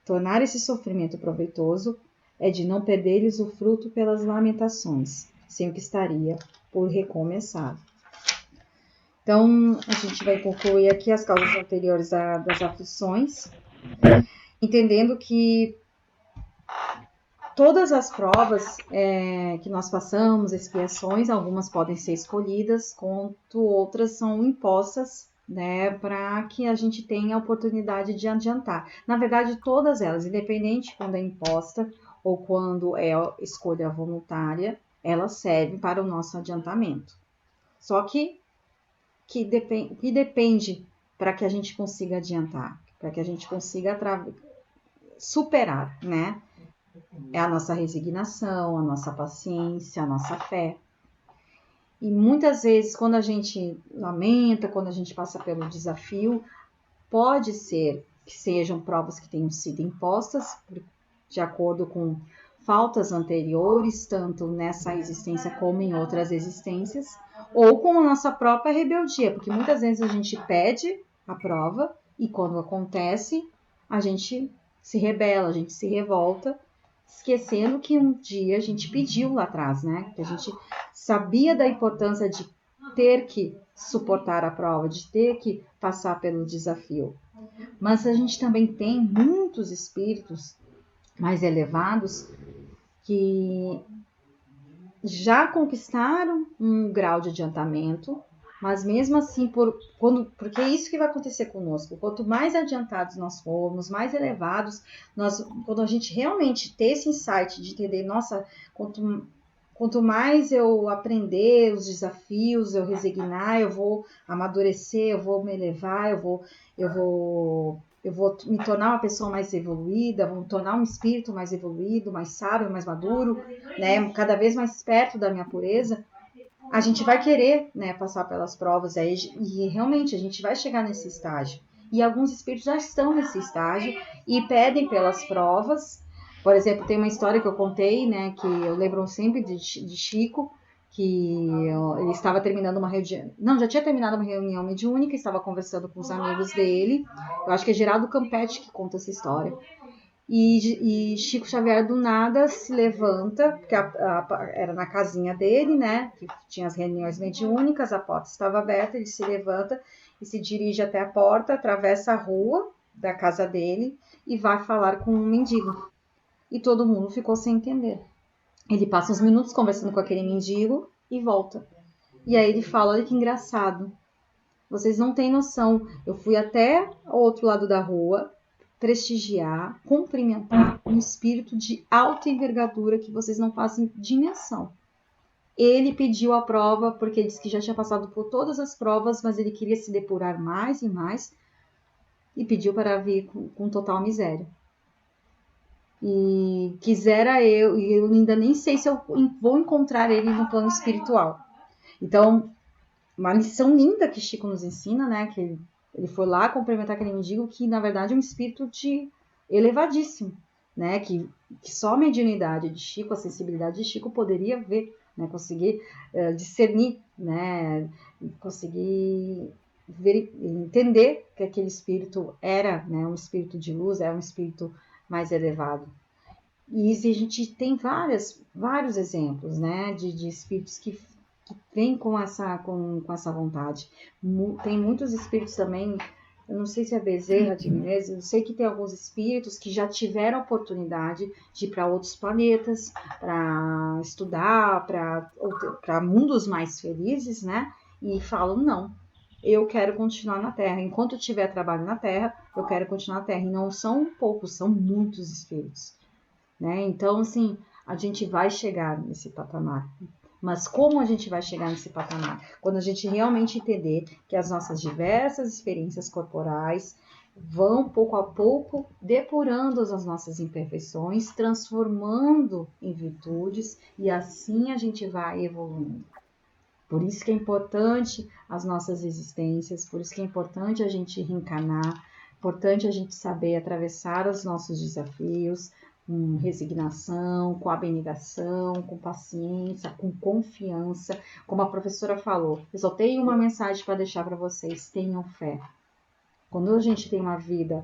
Tornar esse sofrimento proveitoso é de não perder-lhes o fruto pelas lamentações, sem o que estaria por recomeçar. Então, a gente vai concluir aqui as causas anteriores das aflições, entendendo que todas as provas que nós passamos, expiações, algumas podem ser escolhidas, quanto outras são impostas, né, para que a gente tenha a oportunidade de adiantar. Na verdade, todas elas, independente quando é imposta ou quando é escolha voluntária, elas servem para o nosso adiantamento. Só que depende para que a gente consiga adiantar, para que a gente consiga superar, né? É a nossa resignação, a nossa paciência, a nossa fé. E muitas vezes, quando a gente lamenta, quando a gente passa pelo desafio, pode ser que sejam provas que tenham sido impostas de acordo com faltas anteriores, tanto nessa existência como em outras existências, ou com a nossa própria rebeldia, porque muitas vezes a gente pede a prova e quando acontece, a gente se rebela, a gente se revolta, esquecendo que um dia a gente pediu lá atrás, né? Que a gente sabia da importância de ter que suportar a prova, de ter que passar pelo desafio. Mas a gente também tem muitos espíritos mais elevados que já conquistaram um grau de adiantamento, mas mesmo assim, porque é isso que vai acontecer conosco. Quanto mais adiantados nós formos, mais elevados, quando a gente realmente ter esse insight de entender, nossa, quanto mais eu aprender os desafios, eu resignar, eu vou amadurecer, eu vou me elevar, eu vou me tornar uma pessoa mais evoluída, vou me tornar um espírito mais evoluído, mais sábio, mais maduro, né, cada vez mais perto da minha pureza. A gente vai querer, né, passar pelas provas aí, e realmente a gente vai chegar nesse estágio. E alguns espíritos já estão nesse estágio e pedem pelas provas. Por exemplo, tem uma história que eu contei, né, que eu lembro sempre de Chico, que ele estava terminando uma reunião, já tinha terminado uma reunião mediúnica, estava conversando com os amigos dele. Eu acho que é Geraldo Campetti que conta essa história. E Chico Xavier do nada se levanta, porque era na casinha dele, né, que tinha as reuniões mediúnicas, a porta estava aberta, ele se levanta e se dirige até a porta, atravessa a rua da casa dele e vai falar com um mendigo. E todo mundo ficou sem entender. Ele passa uns minutos conversando com aquele mendigo e volta. E aí ele fala, olha que engraçado, vocês não têm noção, eu fui até o outro lado da rua, prestigiar, cumprimentar um espírito de alta envergadura que vocês não fazem dimensão. Ele pediu a prova porque disse que já tinha passado por todas as provas, mas ele queria se depurar mais e mais e pediu para vir com total miséria. E quisera eu ainda nem sei se eu vou encontrar ele no plano espiritual. Então, uma lição linda que Chico nos ensina, né? Que ele foi lá cumprimentar aquele mendigo que, na verdade, é um espírito elevadíssimo, né? Que só a mediunidade de Chico, a sensibilidade de Chico poderia ver, né? Conseguir discernir, né? Conseguir entender que aquele espírito era, né? Um espírito de luz, era um espírito mais elevado. E a gente tem vários exemplos, né? De espíritos que vem com essa vontade. Tem muitos espíritos também, eu não sei se é Bezerra de Menezes, eu sei que tem alguns espíritos que já tiveram a oportunidade de ir para outros planetas, para estudar, para mundos mais felizes, né? E falam, não, eu quero continuar na Terra. Enquanto eu tiver trabalho na Terra, eu quero continuar na Terra. E não são poucos, são muitos espíritos, né? Então, assim, a gente vai chegar nesse patamar. Mas como a gente vai chegar nesse patamar? Quando a gente realmente entender que as nossas diversas experiências corporais vão, pouco a pouco, depurando as nossas imperfeições, transformando em virtudes, e assim a gente vai evoluindo. Por isso que é importante as nossas existências, por isso que é importante a gente reencarnar, importante a gente saber atravessar os nossos desafios, com resignação, com abnegação, com paciência, com confiança. Como a professora falou, eu só tenho uma mensagem para deixar para vocês: tenham fé. Quando a gente tem uma vida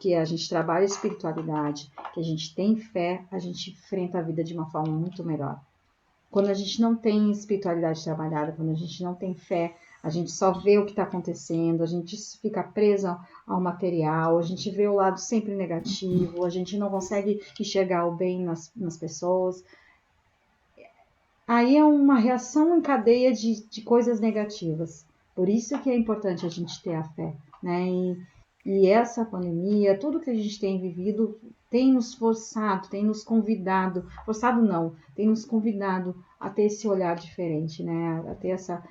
que a gente trabalha a espiritualidade, que a gente tem fé, a gente enfrenta a vida de uma forma muito melhor. Quando a gente não tem espiritualidade trabalhada, quando a gente não tem fé, a gente só vê o que está acontecendo, a gente fica presa ao material, a gente vê o lado sempre negativo, a gente não consegue enxergar o bem nas pessoas. Aí é uma reação em cadeia de coisas negativas. Por isso que é importante a gente ter a fé, né? E essa pandemia, tudo que a gente tem vivido, tem nos forçado, tem nos convidado, forçado não, tem nos convidado a ter esse olhar diferente, né? A ter essa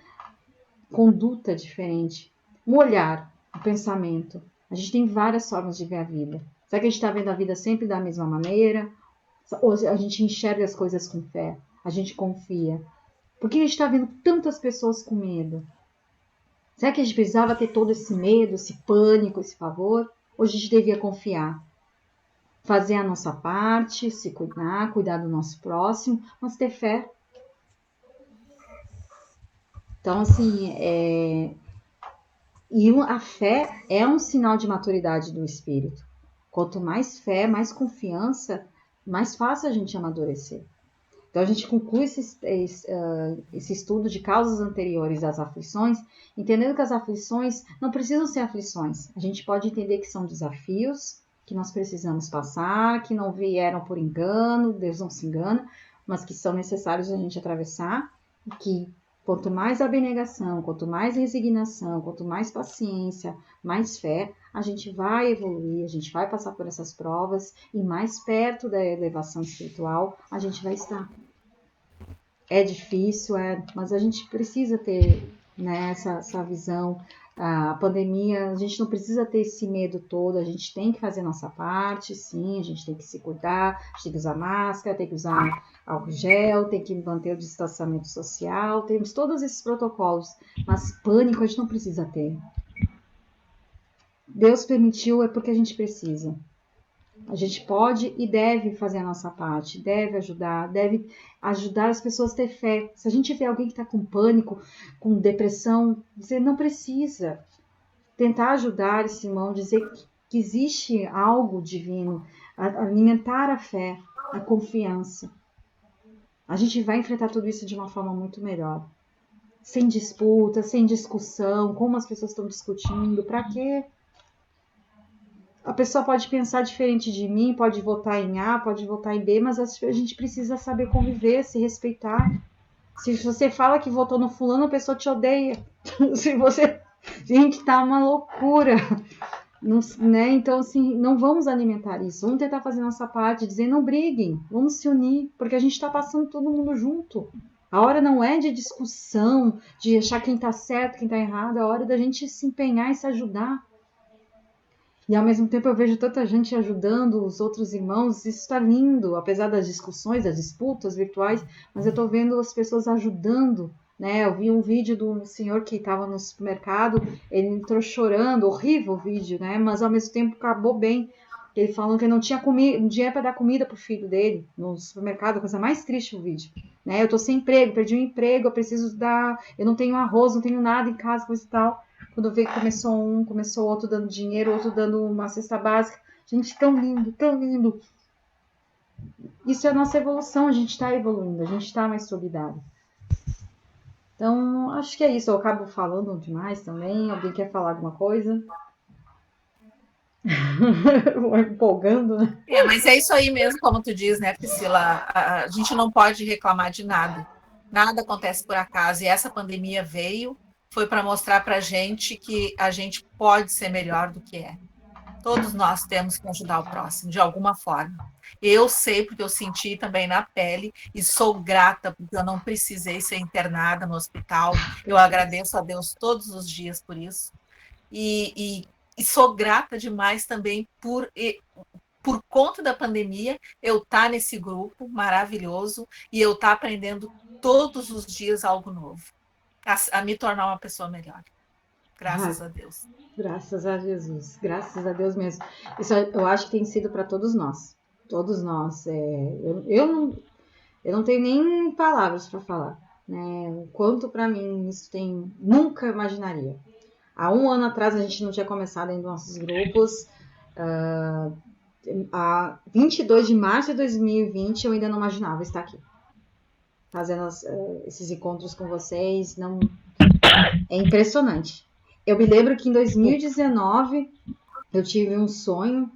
conduta diferente, um olhar, um pensamento. A gente tem várias formas de ver a vida. Será que a gente está vendo a vida sempre da mesma maneira? Ou a gente enxerga as coisas com fé? A gente confia? Por que a gente está vendo tantas pessoas com medo? Será que a gente precisava ter todo esse medo, esse pânico, esse pavor? Ou a gente devia confiar? Fazer a nossa parte, se cuidar do nosso próximo, mas ter fé. Então, assim, a fé é um sinal de maturidade do espírito. Quanto mais fé, mais confiança, mais fácil a gente amadurecer. Então, a gente conclui esse estudo de causas anteriores às aflições, entendendo que as aflições não precisam ser aflições. A gente pode entender que são desafios que nós precisamos passar, que não vieram por engano, Deus não se engana, mas que são necessários a gente atravessar, que quanto mais abnegação, quanto mais resignação, quanto mais paciência, mais fé, a gente vai evoluir, a gente vai passar por essas provas e mais perto da elevação espiritual a gente vai estar. É difícil, mas a gente precisa ter, né, essa visão. A pandemia, a gente não precisa ter esse medo todo, a gente tem que fazer a nossa parte, sim, a gente tem que se cuidar, a gente tem que usar máscara, tem que usar álcool gel, tem que manter o distanciamento social, temos todos esses protocolos, mas pânico a gente não precisa ter. Deus permitiu, é porque a gente precisa. A gente pode e deve fazer a nossa parte, deve ajudar as pessoas a ter fé. Se a gente vê alguém que está com pânico, com depressão, dizer não precisa. Tentar ajudar esse irmão, dizer que existe algo divino, alimentar a fé, a confiança. A gente vai enfrentar tudo isso de uma forma muito melhor. Sem disputa, sem discussão, como as pessoas estão discutindo, para quê? A pessoa pode pensar diferente de mim, pode votar em A, pode votar em B, mas a gente precisa saber conviver, se respeitar. Se você fala que votou no fulano, a pessoa te odeia. Se você... Gente, tá uma loucura. Não, né? Então, assim, não vamos alimentar isso. Vamos tentar fazer nossa parte, dizer não briguem, vamos se unir, porque a gente está passando todo mundo junto. A hora não é de discussão, de achar quem está certo, quem está errado, é a hora da gente se empenhar e se ajudar. E ao mesmo tempo eu vejo tanta gente ajudando os outros irmãos, isso está lindo, apesar das discussões, das disputas virtuais, mas eu estou vendo as pessoas ajudando, né? Eu vi um vídeo de um senhor que estava no supermercado, ele entrou chorando, horrível o vídeo, né? Mas ao mesmo tempo acabou bem. Ele falando que não tinha dinheiro para dar comida para o filho dele no supermercado, a coisa mais triste o vídeo. Né? Eu estou sem emprego, perdi o emprego, eu preciso dar, eu não tenho arroz, não tenho nada em casa, coisa e tal. Quando vê que começou o outro dando dinheiro, outro dando uma cesta básica. Gente, tão lindo, tão lindo. Isso é a nossa evolução, a gente está evoluindo, a gente está mais solidário. Então, acho que é isso. Eu acabo falando demais também. Alguém quer falar alguma coisa? Empolgando, né? Mas é isso aí mesmo, como tu diz, né, Priscila? A gente não pode reclamar de nada. Nada acontece por acaso. E essa pandemia foi para mostrar para a gente que a gente pode ser melhor do que é. Todos nós temos que ajudar o próximo, de alguma forma. Eu sei, porque eu senti também na pele, e sou grata, porque eu não precisei ser internada no hospital. Eu agradeço a Deus todos os dias por isso. E sou grata demais também por conta da pandemia, eu estar nesse grupo maravilhoso e eu estar aprendendo todos os dias algo novo, a me tornar uma pessoa melhor. Graças a Deus. Graças a Jesus, graças a Deus mesmo. Isso eu acho que tem sido para todos nós. Todos nós. Eu não tenho nem palavras para falar. Né? O quanto para mim isso tem. Nunca imaginaria. Há 1 ano atrás a gente não tinha começado ainda nossos grupos. A 22 de março de 2020 eu ainda não imaginava estar aqui. Fazendo esses encontros com vocês. Não... É impressionante. Eu me lembro que em 2019 eu tive um sonho,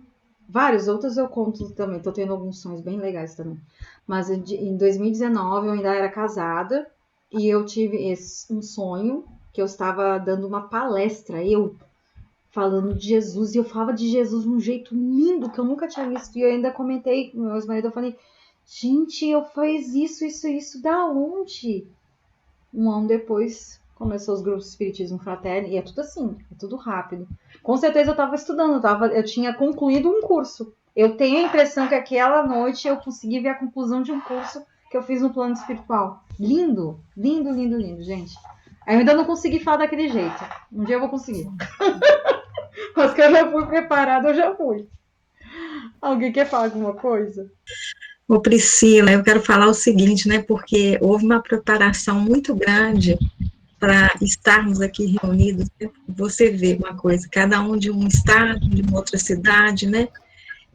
vários outros eu conto também, tô tendo alguns sonhos bem legais também. Mas em 2019 eu ainda era casada e eu tive um sonho que eu estava dando uma palestra, falando de Jesus, e eu falava de Jesus de um jeito lindo que eu nunca tinha visto. E eu ainda comentei com meu ex-marido, eu falei, gente, eu fiz isso, da onde? 1 ano depois começou os grupos de espiritismo fraterno, e é tudo assim, é tudo rápido. Com certeza eu estava estudando, eu tinha concluído um curso. Eu tenho a impressão que aquela noite eu consegui ver a conclusão de um curso que eu fiz no plano espiritual. Lindo, lindo, lindo, lindo, gente. Eu ainda não consegui falar daquele jeito. Um dia eu vou conseguir. Mas que eu já fui preparada, eu já fui. Alguém quer falar alguma coisa? Ô Priscila, eu quero falar o seguinte, né, porque houve uma preparação muito grande para estarmos aqui reunidos. Você vê uma coisa, cada um de um estado, de uma outra cidade, né,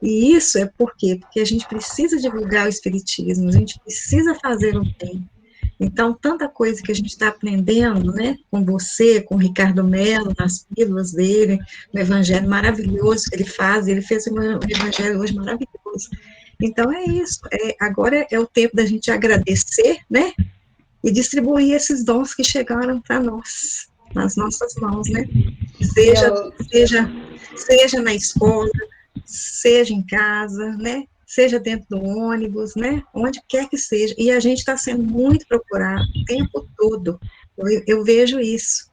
e isso é por quê? Porque a gente precisa divulgar o espiritismo, a gente precisa fazer o bem. Então, tanta coisa que a gente está aprendendo, né, com você, com o Ricardo Mello, nas pílulas dele, no evangelho maravilhoso que ele faz, ele fez um evangelho hoje maravilhoso. Então, é isso, agora é o tempo da gente agradecer, né, e distribuir esses dons que chegaram para nós, nas nossas mãos, né, seja na escola, seja em casa, né, seja dentro do ônibus, né, onde quer que seja, e a gente está sendo muito procurado o tempo todo, eu vejo isso,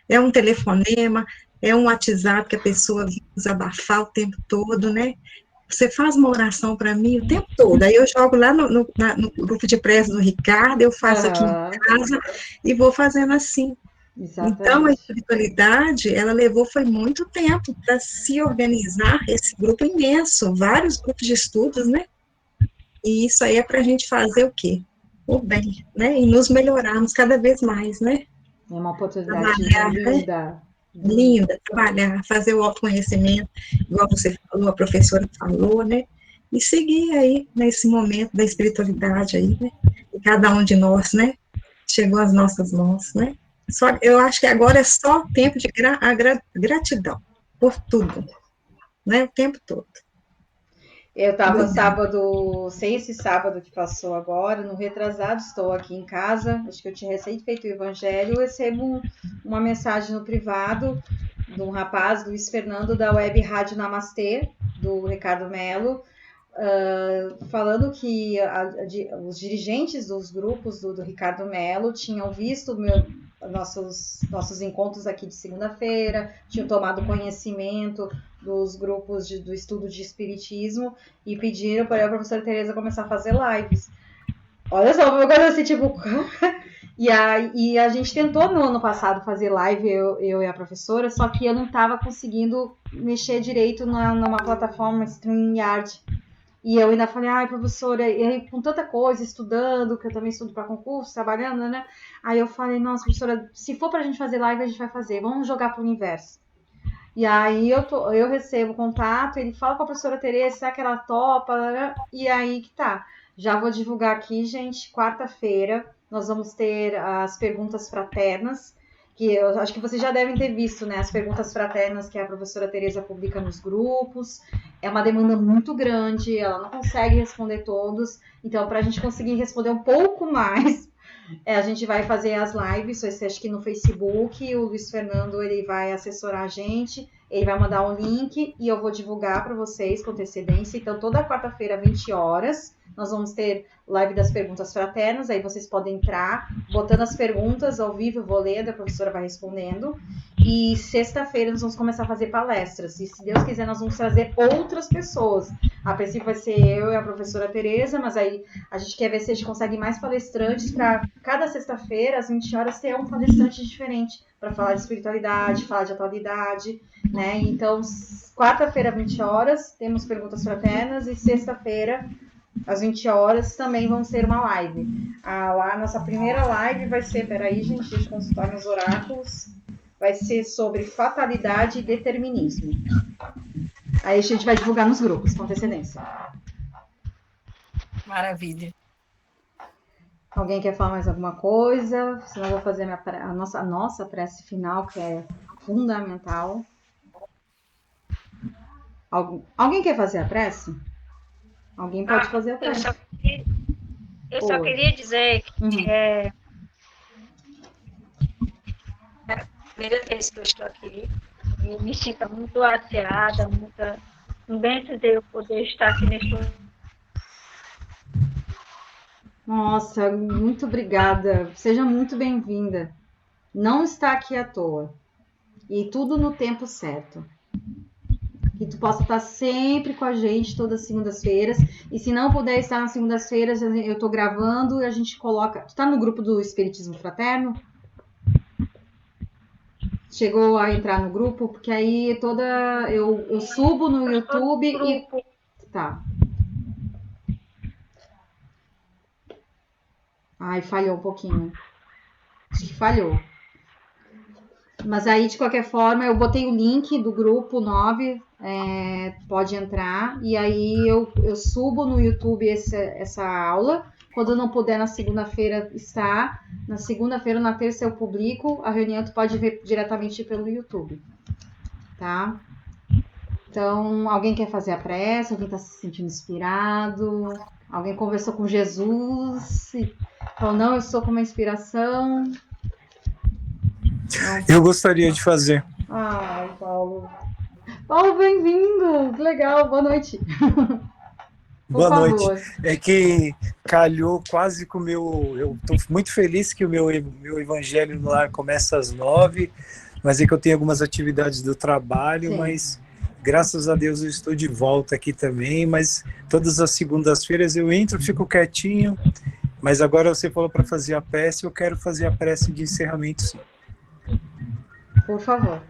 é um telefonema, é um WhatsApp que a pessoa vem desabafar o tempo todo, né, você faz uma oração para mim o tempo todo, aí eu jogo lá no grupo de prece do Ricardo, eu faço aqui em casa, e vou fazendo assim. Exatamente. Então, a espiritualidade, ela foi muito tempo para se organizar, esse grupo imenso, vários grupos de estudos, né, e isso aí é para a gente fazer o quê? O bem, né, e nos melhorarmos cada vez mais, né. É uma oportunidade linda. Linda, trabalhar, fazer o autoconhecimento, igual você falou, a professora falou, né, e seguir aí nesse momento da espiritualidade aí, né, e cada um de nós, né, chegou às nossas mãos, né, eu acho que agora é só tempo de gratidão por tudo, né, o tempo todo. Eu estava sábado, sem esse sábado que passou agora, no retrasado, estou aqui em casa, acho que eu tinha recém feito o evangelho, eu recebo uma mensagem no privado de um rapaz, Luiz Fernando, da Web Rádio Namastê, do Ricardo Melo, falando que os dirigentes dos grupos do Ricardo Melo tinham visto nossos encontros aqui de segunda-feira, tinham tomado conhecimento dos grupos do estudo de espiritismo e pediram para a professora Tereza começar a fazer lives. Olha só, uma coisa assim, tipo... E a gente tentou no ano passado fazer live, eu e a professora, só que eu não estava conseguindo mexer direito numa plataforma StreamYard. E eu ainda falei, ai, professora, e aí, com tanta coisa, estudando, que eu também estudo para concurso, trabalhando, né? Aí eu falei, nossa, professora, se for pra gente fazer live, a gente vai fazer, vamos jogar pro universo. E aí eu recebo contato, ele fala com a professora Tereza, será que ela topa? E aí que tá. Já vou divulgar aqui, gente, quarta-feira, nós vamos ter as perguntas fraternas, que eu acho que vocês já devem ter visto, né? As perguntas fraternas que a professora Tereza publica nos grupos. É uma demanda muito grande, ela não consegue responder todos. Então, para a gente conseguir responder um pouco mais, a gente vai fazer as lives, acho que no Facebook, o Luiz Fernando ele vai assessorar a gente, ele vai mandar um link e eu vou divulgar para vocês com antecedência. Então, toda quarta-feira, 20 horas, nós vamos ter live das perguntas fraternas, aí vocês podem entrar, botando as perguntas ao vivo, eu vou lendo, a professora vai respondendo. E sexta-feira nós vamos começar a fazer palestras, e se Deus quiser nós vamos trazer outras pessoas. A princípio vai ser eu e a professora Tereza, mas aí a gente quer ver se a gente consegue mais palestrantes para cada sexta-feira, às 20 horas, ter um palestrante diferente, para falar de espiritualidade, falar de atualidade, né? Então, quarta-feira, 20 horas, temos perguntas fraternas, e sexta-feira, às 20 horas, também vamos ter uma live. Lá, nossa primeira live vai ser, peraí, gente, deixa eu consultar meus oráculos, vai ser sobre fatalidade e determinismo. Aí a gente vai divulgar nos grupos, com antecedência. Maravilha. Alguém quer falar mais alguma coisa? Senão eu vou fazer a nossa prece final, que é fundamental. Alguém quer fazer a prece? Alguém pode fazer a prece. Eu só queria dizer que é a primeira vez que eu estou aqui. E me sinto muito agraciada, muita bênção de eu poder estar aqui neste momento. Nossa, muito obrigada. Seja muito bem-vinda. Não está aqui à toa. E tudo no tempo certo. Que tu possa estar sempre com a gente todas as segundas-feiras. E se não puder estar nas segundas-feiras, eu estou gravando e a gente coloca... Tu está no grupo do Espiritismo Fraterno? Chegou a entrar no grupo? Porque aí eu subo no YouTube e... Tá. Ai, falhou um pouquinho. Acho que falhou. Mas aí, de qualquer forma, eu botei o link do grupo 9, pode entrar. E aí eu subo no YouTube essa aula. Quando eu não puder, na segunda-feira está. Na segunda-feira ou na terça eu publico. A reunião tu pode ver diretamente pelo YouTube. Tá? Então, alguém quer fazer a prece? Alguém está se sentindo inspirado? Alguém conversou com Jesus? Falou, não, eu estou com uma inspiração. Não. Eu gostaria de fazer. Ai, Paulo. Paulo, bem-vindo. Que legal, boa noite. Boa noite. É que calhou quase com o meu... Eu estou muito feliz que o meu Evangelho no Lar começa às 9, mas é que eu tenho algumas atividades do trabalho, sim. Mas graças a Deus eu estou de volta aqui também, mas todas as segundas-feiras eu entro, fico quietinho, mas agora você falou para fazer a prece, eu quero fazer a prece de encerramento, sim. Por favor.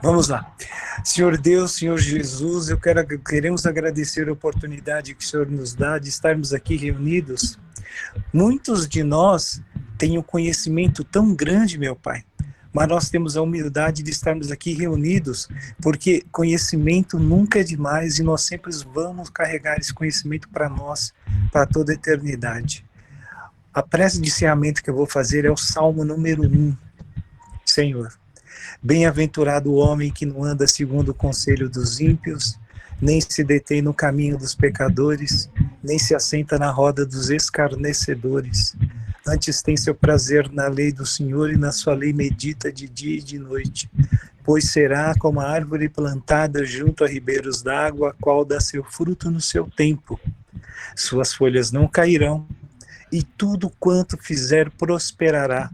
Vamos lá. Senhor Deus, Senhor Jesus, queremos agradecer a oportunidade que o Senhor nos dá de estarmos aqui reunidos. Muitos de nós têm um conhecimento tão grande, meu Pai, mas nós temos a humildade de estarmos aqui reunidos, porque conhecimento nunca é demais e nós sempre vamos carregar esse conhecimento para nós, para toda a eternidade. A prece de encerramento que eu vou fazer é o Salmo número 1. Senhor, bem-aventurado o homem que não anda segundo o conselho dos ímpios, nem se detém no caminho dos pecadores, nem se assenta na roda dos escarnecedores. Antes tem seu prazer na lei do Senhor, e na sua lei medita de dia e de noite. Pois será como a árvore plantada junto a ribeiros d'água, a qual dá seu fruto no seu tempo. Suas folhas não cairão, e tudo quanto fizer prosperará.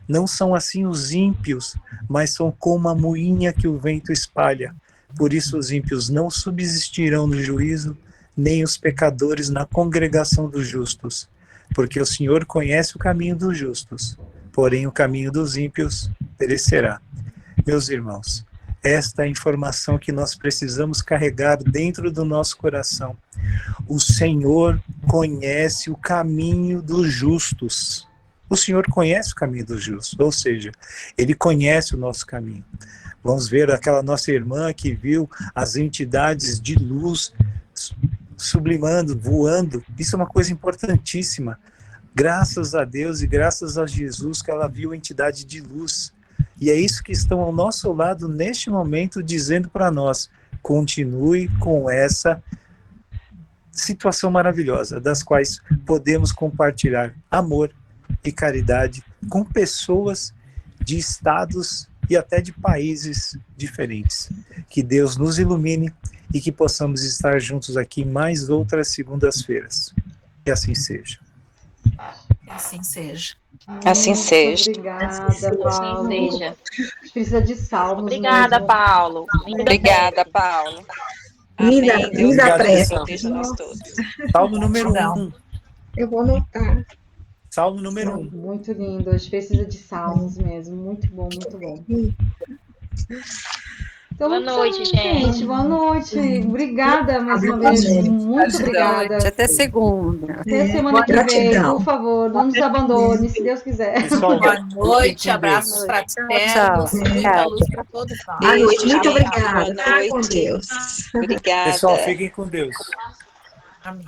Não são assim os ímpios, mas são como a moinha que o vento espalha. Por isso os ímpios não subsistirão no juízo, nem os pecadores na congregação dos justos. Porque o Senhor conhece o caminho dos justos, porém o caminho dos ímpios perecerá. Meus irmãos, esta é a informação que nós precisamos carregar dentro do nosso coração. O Senhor conhece o caminho dos justos. O Senhor conhece o caminho dos justos, ou seja, Ele conhece o nosso caminho. Vamos ver aquela nossa irmã que viu as entidades de luz sublimando, voando. Isso é uma coisa importantíssima. Graças a Deus e graças a Jesus que ela viu a entidade de luz. E é isso que estão ao nosso lado neste momento, dizendo para nós: continue com essa situação maravilhosa, das quais podemos compartilhar amor e caridade com pessoas de estados e até de países diferentes. Que Deus nos ilumine e que possamos estar juntos aqui mais outras segundas-feiras. Que assim seja. Assim seja. Assim seja. Obrigada, Paulo. Assim seja. Precisa de salmos. Obrigada, mesmo. Paulo. Obrigada, Paulo. Linda, Amém. Deus linda abençoe prece. Deus a nós todos. Salmo número 1. Eu vou anotar. Salmo número 1. Muito lindo. Hoje precisa de salmos mesmo. Muito bom, muito bom. Então, Boa noite, gente. Boa noite. Obrigada mais uma vez. Muito obrigada. Até segunda. Até semana que vem, Gratidão. por favor. Não nos abandone, se Deus quiser. Pessoal, Boa noite, fiquem com abraços Deus. fraternos, muita luz para todos nós. Boa noite, muito Amém. obrigada. Boa Fica com noite. Deus. Obrigada. Pessoal, fiquem com Deus. Amém.